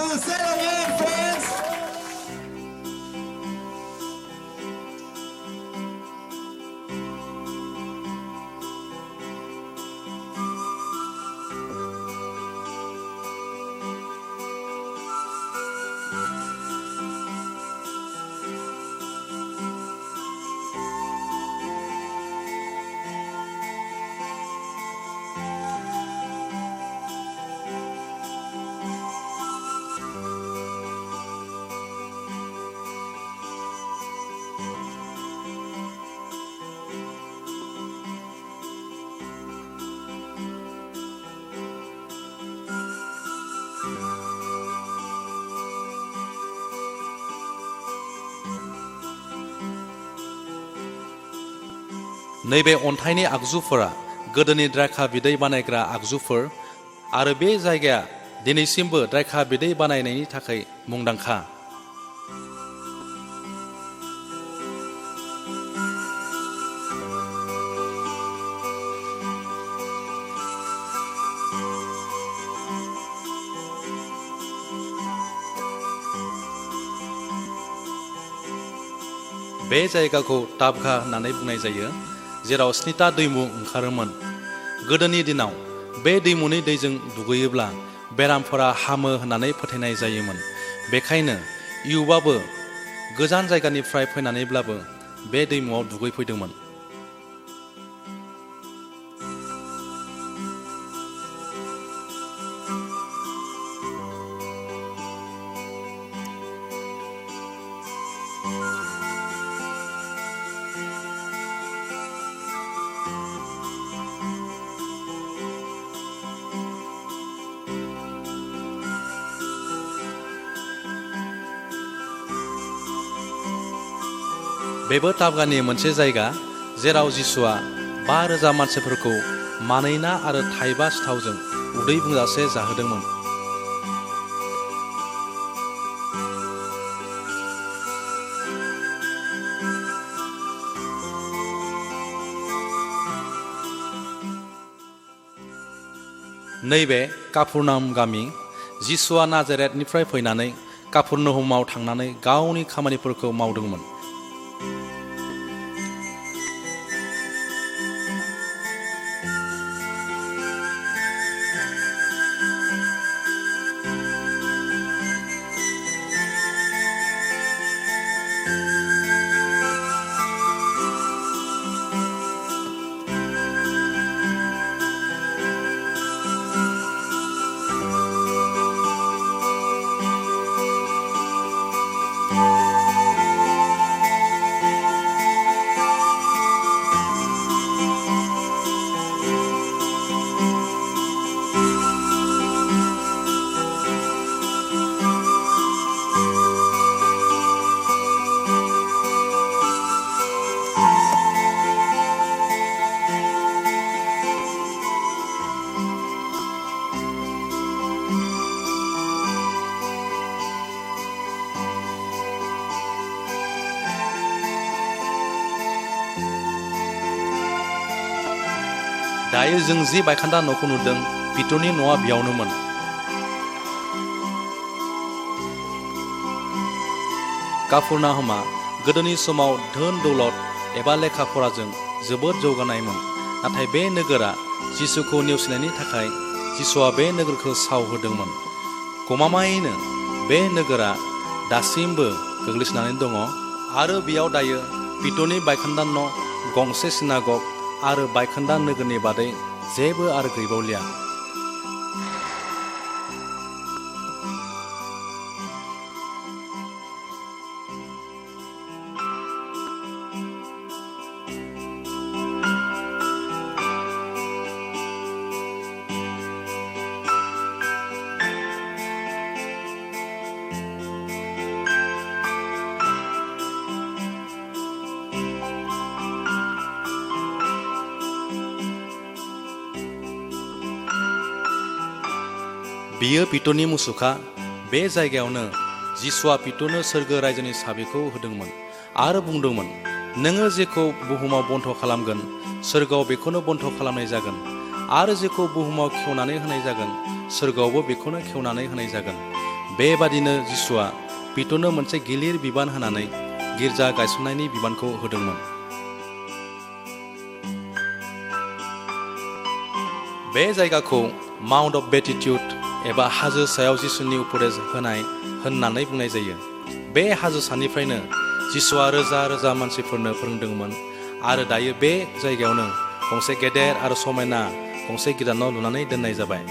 Say it again, friends. नैबे अन्थाइनि आगजुफोरा गोदोनि द्रायखा बिदै बानायग्रा आगजुफोर आरो बे जायगाया दिनैसिमबो द्रायखा बिदै बानायनायनि थाखाय मुंदांखा। बे जायगाखौ ताबघा होननानै बुंनाय जायो, जेराव 7टा दैमु ओंखारोमोन। गोदोनि दिनाव बे दैमुनि दैजों दुगैयोब्ला बेरामफोरा हामो होननानै फोथायनाय जायोमोन। बेखायनो इयुबाबो गोजान जायगानिफ्राय फैनानैब्लाबो बे दैमुआव दुगैफैदोंमोन। बेबो ताबगानि मोनसे जायगा जेराव जिसुआ 5,000 मानसिफोरखौ मानैना आरो थाइबा सिथावजों उदै बुंजासे जाहोदोंमोन। नैबे काफुरनाम गामि, जिसुआ नाजारेतनिफ्राय फैनानै काफुरनहुमाव थांनानै गावनि खामानिफोरखौ मावदोंमोन। दायो जों जि बायखान्दा न'खौ नुदों, पिटरनि न'आ बेयावनोमोन। काफुरनाहुमा गोदोनि समाव धोन दौलत एबा लेखा फराजों जोबोद जौगानायमोन। नाथाय बे नोगोरा जिसुखौ नेवसिनायनि थाखाय जिसुआ बे नोगोरखौ सावहोदोंमोन। गमामायैनो बे नोगोरा दासिमबो गोग्लैसोनानै दङ आरो बेयाव दायो पिटरनि बायखान्दा न', गंसे सिनागग आरो बायखोन्दा नोगोरनि बादै जेबो आरो गैबावलिया। बियो पिटरनि मुसुखा। बे जायगायावनो जिसुआ पिटरनो सोरगो रायजोनि साबिखौ होदोंमोन आरो बुंदोंमोन, नोङो जेखौ बुहुमाव बन्ध खालामगोन सोरगोआव बेखौनो बन्ध खालामनाय जागोन, आरो जेखौ बुहुमाव खेवनानै होनाय जागोन सोरगोआवबो बेखौनो खेवनानै होनाय जागोन। बेबादिनो जिसुआ पिटरनो मोनसे गिलिर बिबान होनानै गिर्जा गायसननायनि बिबानखौ होदोंमोन। बे जायगाखौ माउन्ट अफ बेटिट्युड एबा हाजो सायाव जिसुनि उपदेश होनाय होननानै बुंनाय जायो। बे हाजो सानिफ्रायनो जिसुआ रोजा रोजा मानसिफोरनो फोरोंदोंमोन आरो दायो बे जायगायावनो गंसे गेदेर आरो समायना गंसे गिर्जा न' लुनानै दोननाय जाबाय।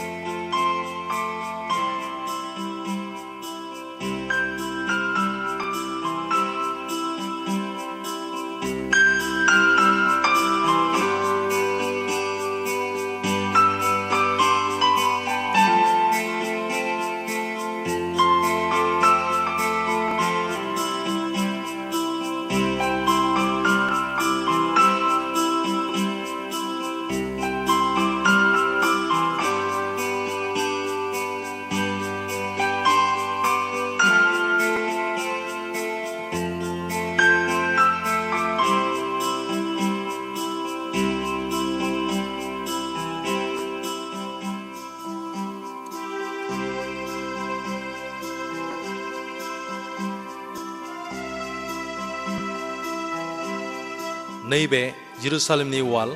नैबे जेरुसालेमनि वाल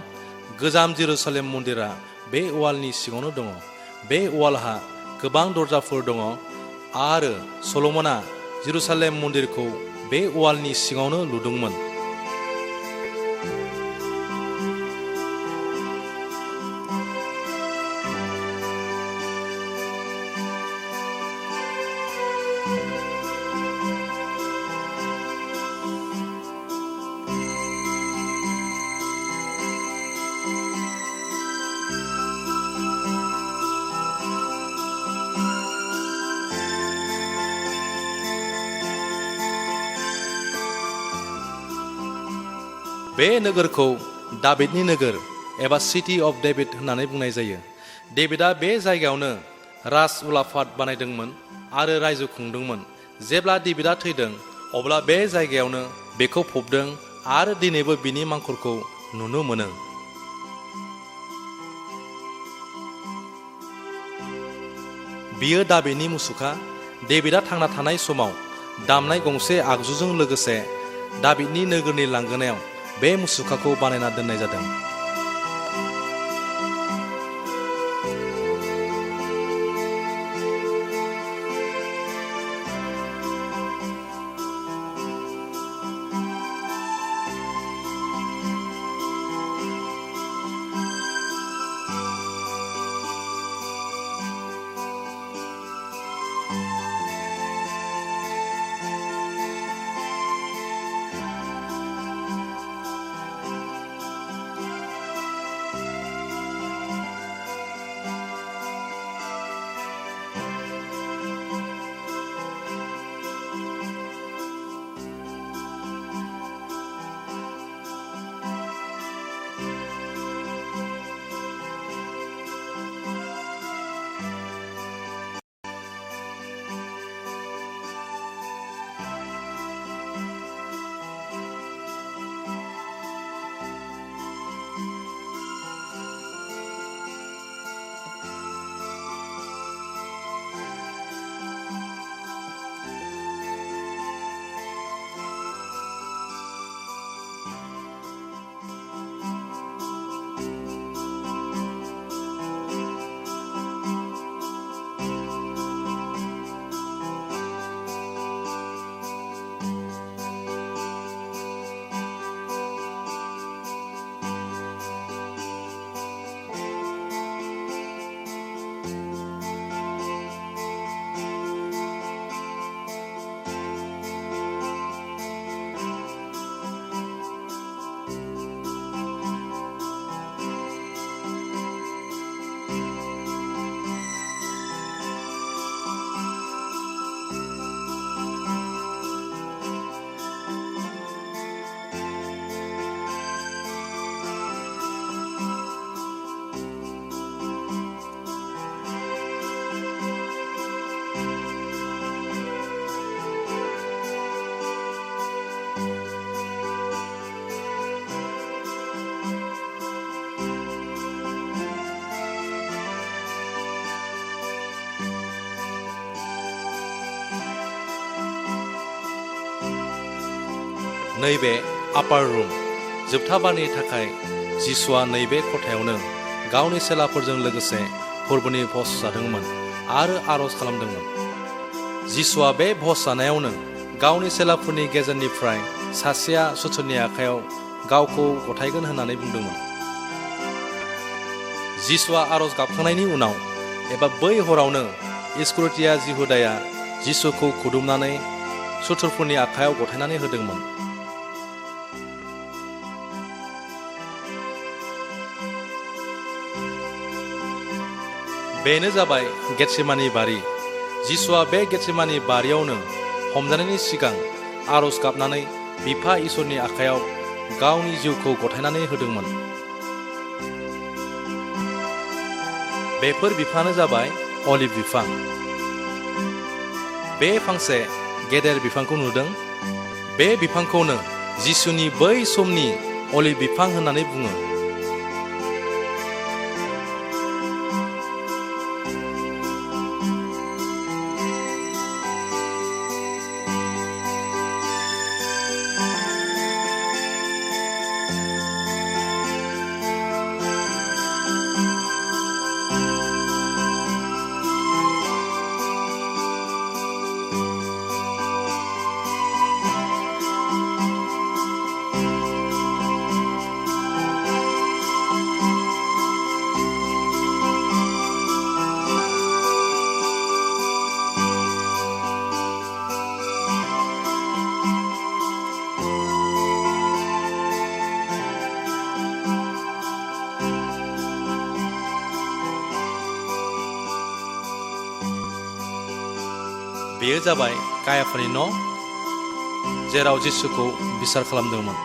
गोजाम जेरुसालेम मन्दिरा बे वालनि सिङावनो दङ। बे वालहा गोबां दरजाफोर दङ आरो सल'मना जेरुसालेम मन्दिरखौ बे वालनि सिङावनो लुदोंमोन। बे नोगोरखौ दाबिदनि नोगोर एबा सिटी अफ डेभिड होननानै बुंनाय जायो। डेभिडआ बे जायगायावनो राज उलाफाद बानायदोंमोन आरो रायजो खुंदोंमोन। जेब्ला डेभिडआ थैदों अब्ला बे जायगायावनो बेखौ फबदों आरो दिनैबो बिनि मांखरखौ नुनो मोनो। बियो दाबिदनि मुसुखा। डेभिडआ थांना थानाय समाव दामनाय गंसे आगजुजों लोगोसे दाबिदनि नोगोरनि लांगोनायाव बे मुसुखाखौ बानायना दोननाय जादों। नैबे आपार रुम जोबथा बारनि थाखाय जिसुआ नैबे खथायावनो गावनि सेलाफोरजों लोगोसे फोरबोनि भज जादोंमोन आरो आरज खालामदोंमोन। जिसुआ बे भज जानायावनो गावनि सेलाफोरनि गेजेरनिफ्राय सासेया सुथुरनि आखायाव गावखौ गथायगोन होननानै बुंदोंमोन। जिसुआ आरज गाबखांनायनि उनाव एबा बै हरावनो इस्करियोतिया जिहुदाया जिसुखौ खुदुमनानै सुथुरफोरनि आखायाव गथायनानै होदोंमोन। बेनो जाबाय गेतसेमानि बारि। जिसुआ बे गेतसेमानि बारियावनो हमजानायनि सिगां आरज गाबनानै बिफा इसोरनि आखायाव गावनि जिउखौ गथायनानै होदोंमोन। बेफोर बिफाङानो जाबाय अलिभ बिफां। बे फांसे गेदेर बिफांखौ नुदों। बे बिफांखौनो जिसुनि बै समनि अलिभ बिफां होननानै बुङो। बेयो जाबाय कायाफानि न', जेराव जिसुखौ बिसार खालामदोंमोन।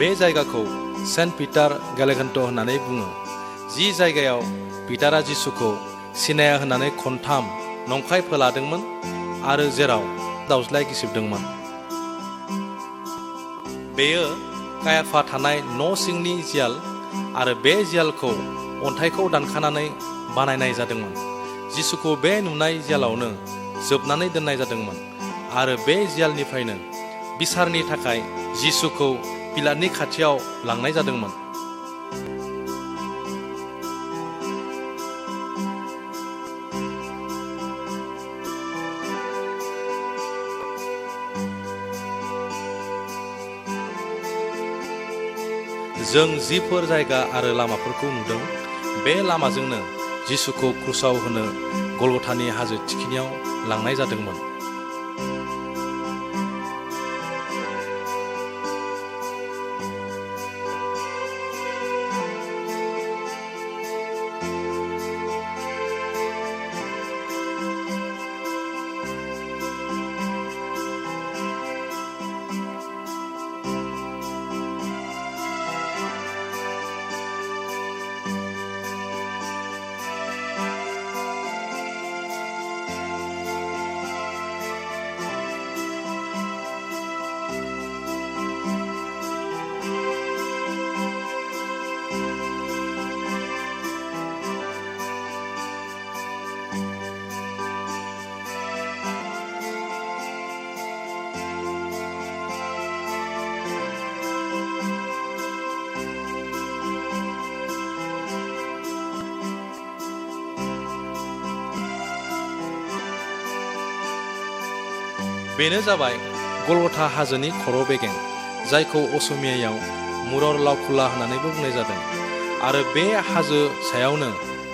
बे जायगाखौ सेन्ट पिटार गेलेगन्ट' होननानै बुङो, जि जायगायाव पिटारा जिसुखौ सिनाया होननानै खनथाम नंखाय फोलादोंमोन आरो जेराव दाउज्लाय गिसिबदोंमोन। बेयो कायाफा थानाय न' सिंनि जियाल आरो बे जियालखौ अन्थाइखौ दानखानानै बानायनाय जादोंमोन। जिसुखौ बे नुनाय जियालावनो जोबनानै दोननाय जादोंमोन आरो बे जियालनिफ्रायनो बिसारनि थाखाय जिसुखौ पिलातनि खाथियाव लांनाय जादोंमोन। जों जिफोर जायगा आरो लामाफोरखौ नुदों, बे लामाजोंनो जिसुखौ क्रुसाव होनो गलगथानि हाजो थिखिनियाव लांनाय जादोंमोन। बेनो जाबाय गलगथा हाजोनि खर' बेगें, जायखौ असमियायाव मुरर लावखुला होननानैबो बुंनाय जादों, आरो बे हाजो सायावनो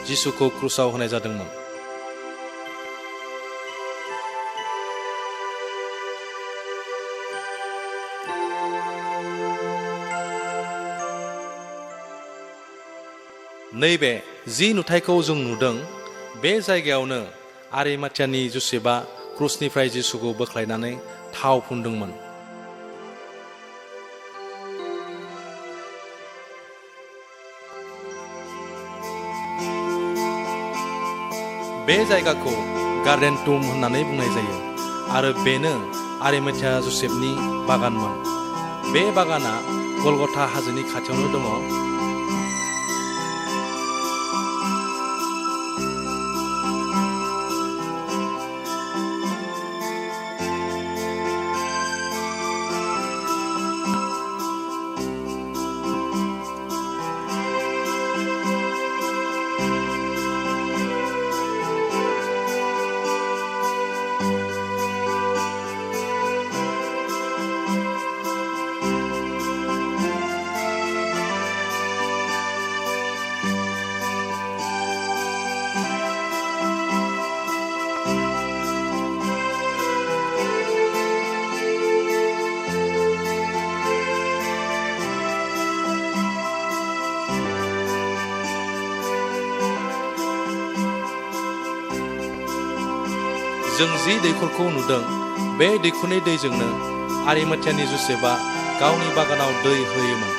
जिसुखौ क्रुसाव होनाय जादोंमोन। नैबे जि नुथायखौ जों नुदों, बे जायगायावनो आरिमाथियानि जुसेबा क्रुसनिफ्राय जिसुखौ बोख्लायनानै थाव फुनदोंमोन। बे जायगाखौ गार्डेन टुम होननानै बुंनाय जायो आरो बेनो आरिमाथिया जसेफनि बागानमोन। बे बागाना गलगथा हाजोनि खाथियावनो दङ। जों जि दैखरखौ नुदों बे दैखरनि दैजोंनो आरिमाथियानि जसेफआ गावनि बागानाव दै होयोमोन।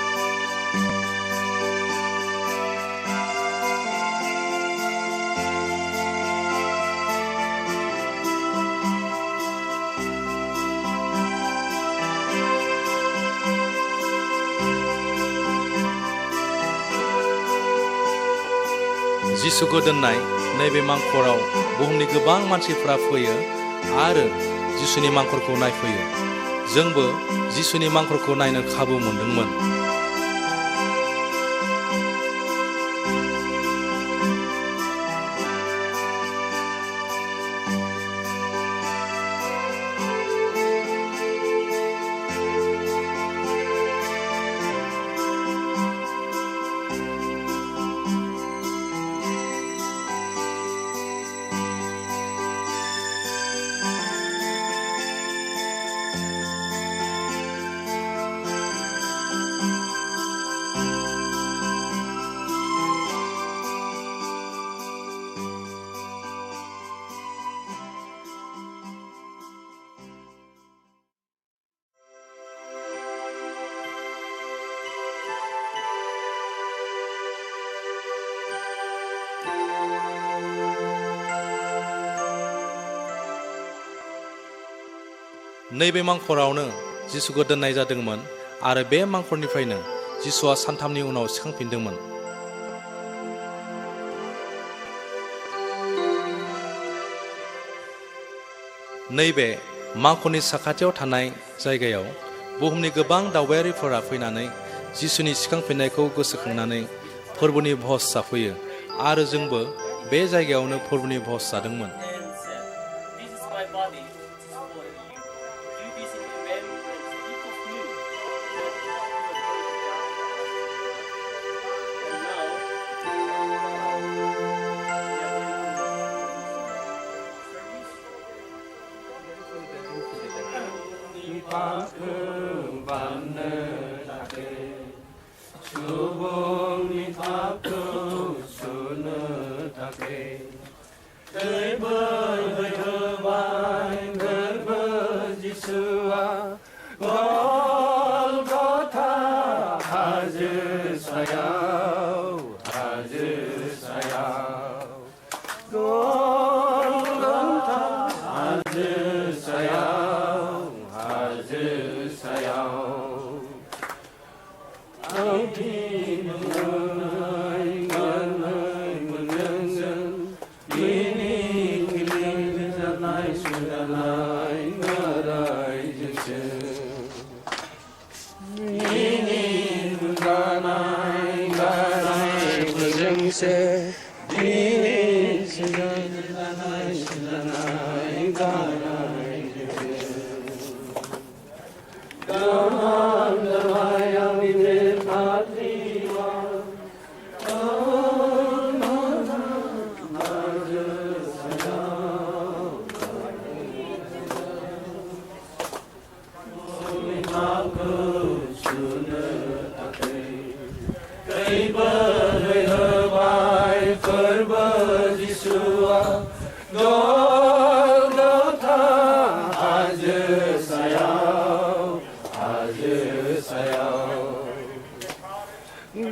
जिसुखौ दोननाय नैबे मांखराव बुहुमनि गोबां मानसिफ्रा फैयो आरो जिसुनि मांखरखौ नायफैयो। जोंबो जिसुनि मांखरखौ नायनो खाबु मोनदोंमोन। नैबे मांखरावनो जिसुखौ दोननाय जादोंमोन आरो बे मांखरनिफ्रायनो जिसुआ सानथामनि उनाव सिखांफिनदोंमोन। नैबे मांखरनि साखाथियाव थानाय जायगायाव बुहुमनि गोबां दावबायारिफोरा फैनानै जिसुनि सिखांफिननायखौ गोसोखांनानै फोरबोनि भज जाफैयो आरो जोंबो बे जायगायावनो फोरबोनि भज जादोंमोन।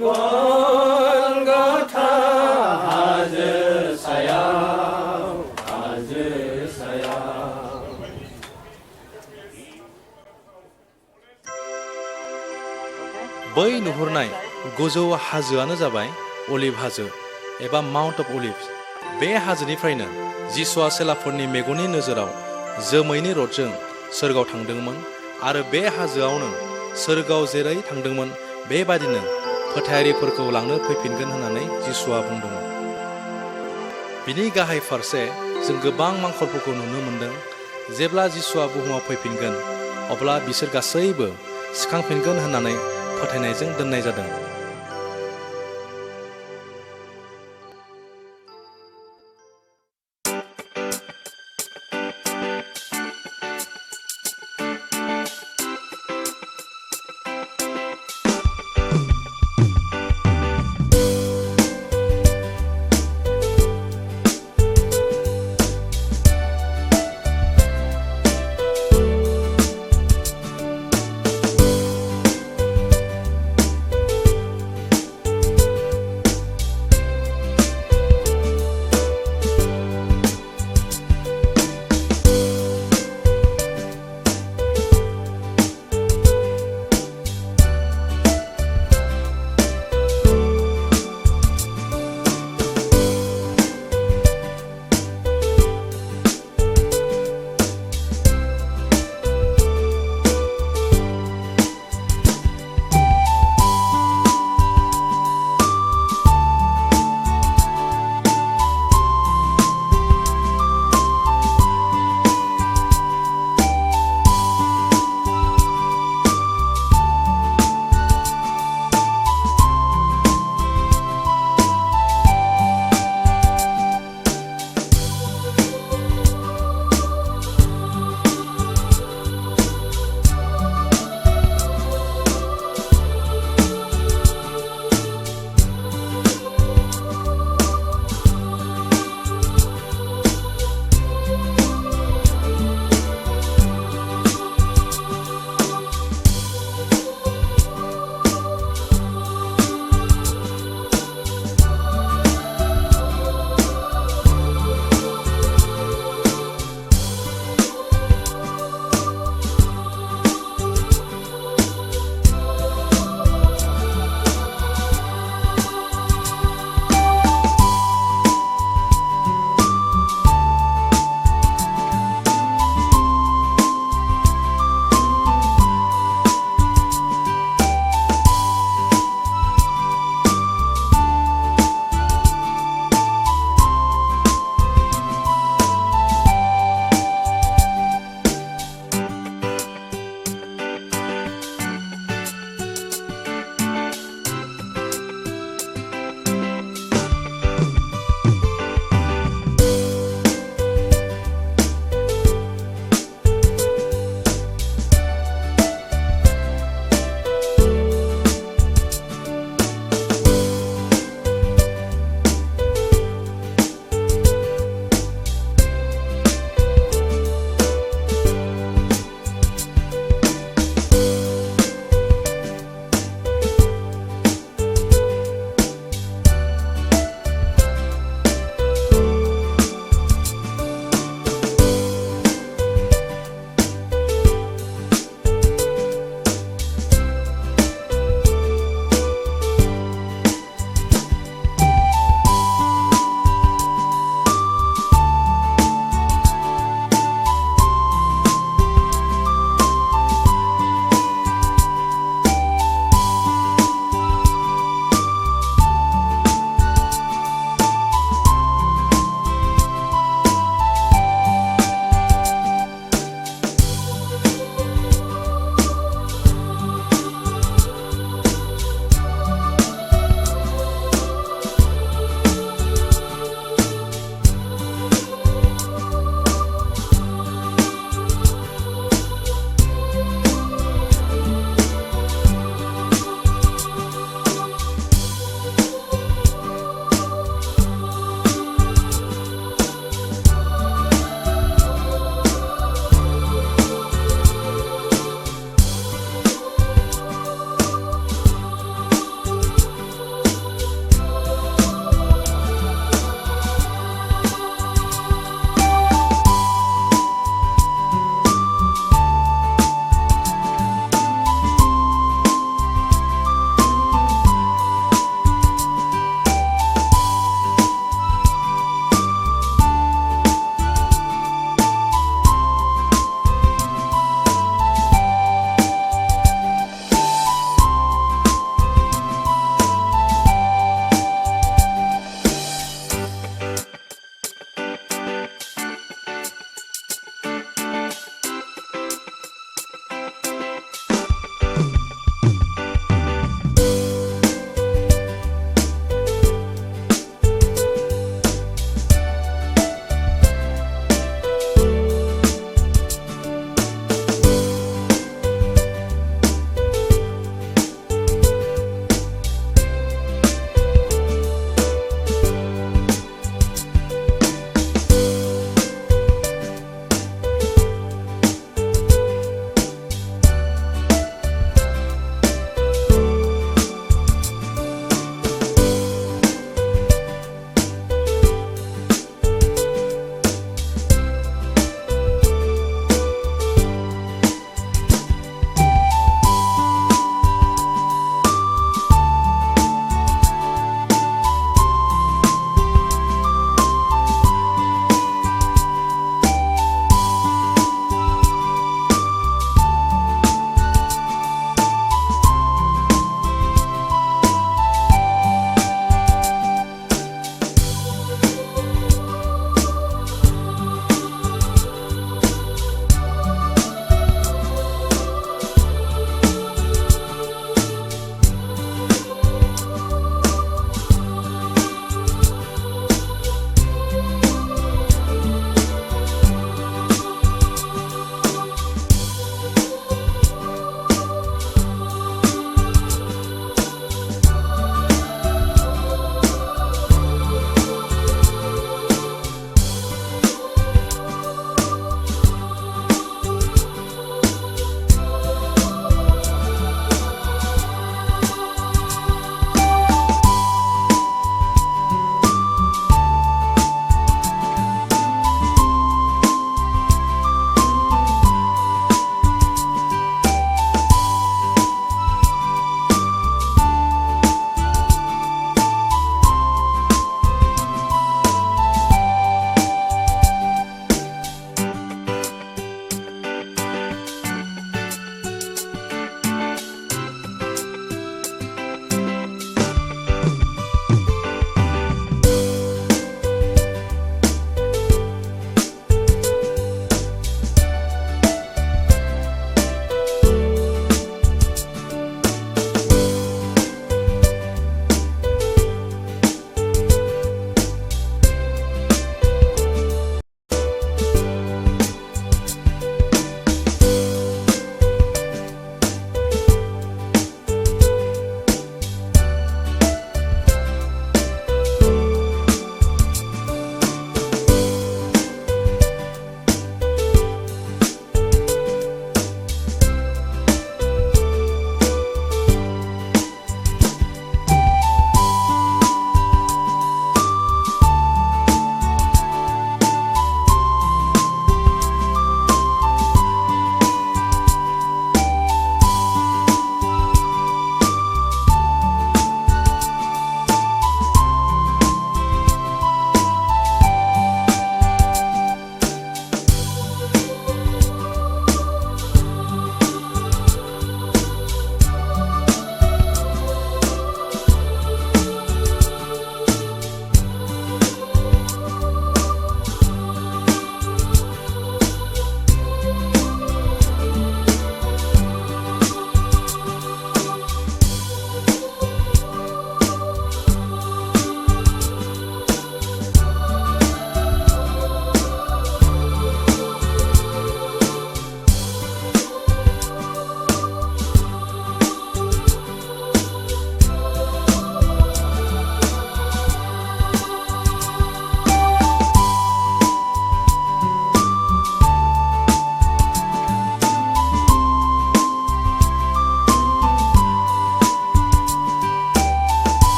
Golgotha, Hajj Sayal. बै नुहुरनाय गोजौ हाजोआनो जाबाय अलिभ हाजो एबा माउन्ट अफ अलिभ्स। बे हाजोनिफ्रायनो जिसुआ सेलाफोरनि मेगननि नोजोराव जोमैनि रथजों सोरगोआव थांदोंमोन आरो बे हाजोआवनो सोरगोआव जेरै थांदोंमोन बेबादिनो फोथायारिफोरखौ लांनो फैफिनगोन होननानै जिसुआ बुंदोंमोन। बिनि गाहाय फारसे जों गोबां मांखरफोरखौ नुनो मोन्दों। जेब्ला जिसुआ बुहुमाव फैफिनगोन अब्ला बिसोर गासैबो सिखांफिनगोन होननानै फोथायनायजों दोननाय जादों।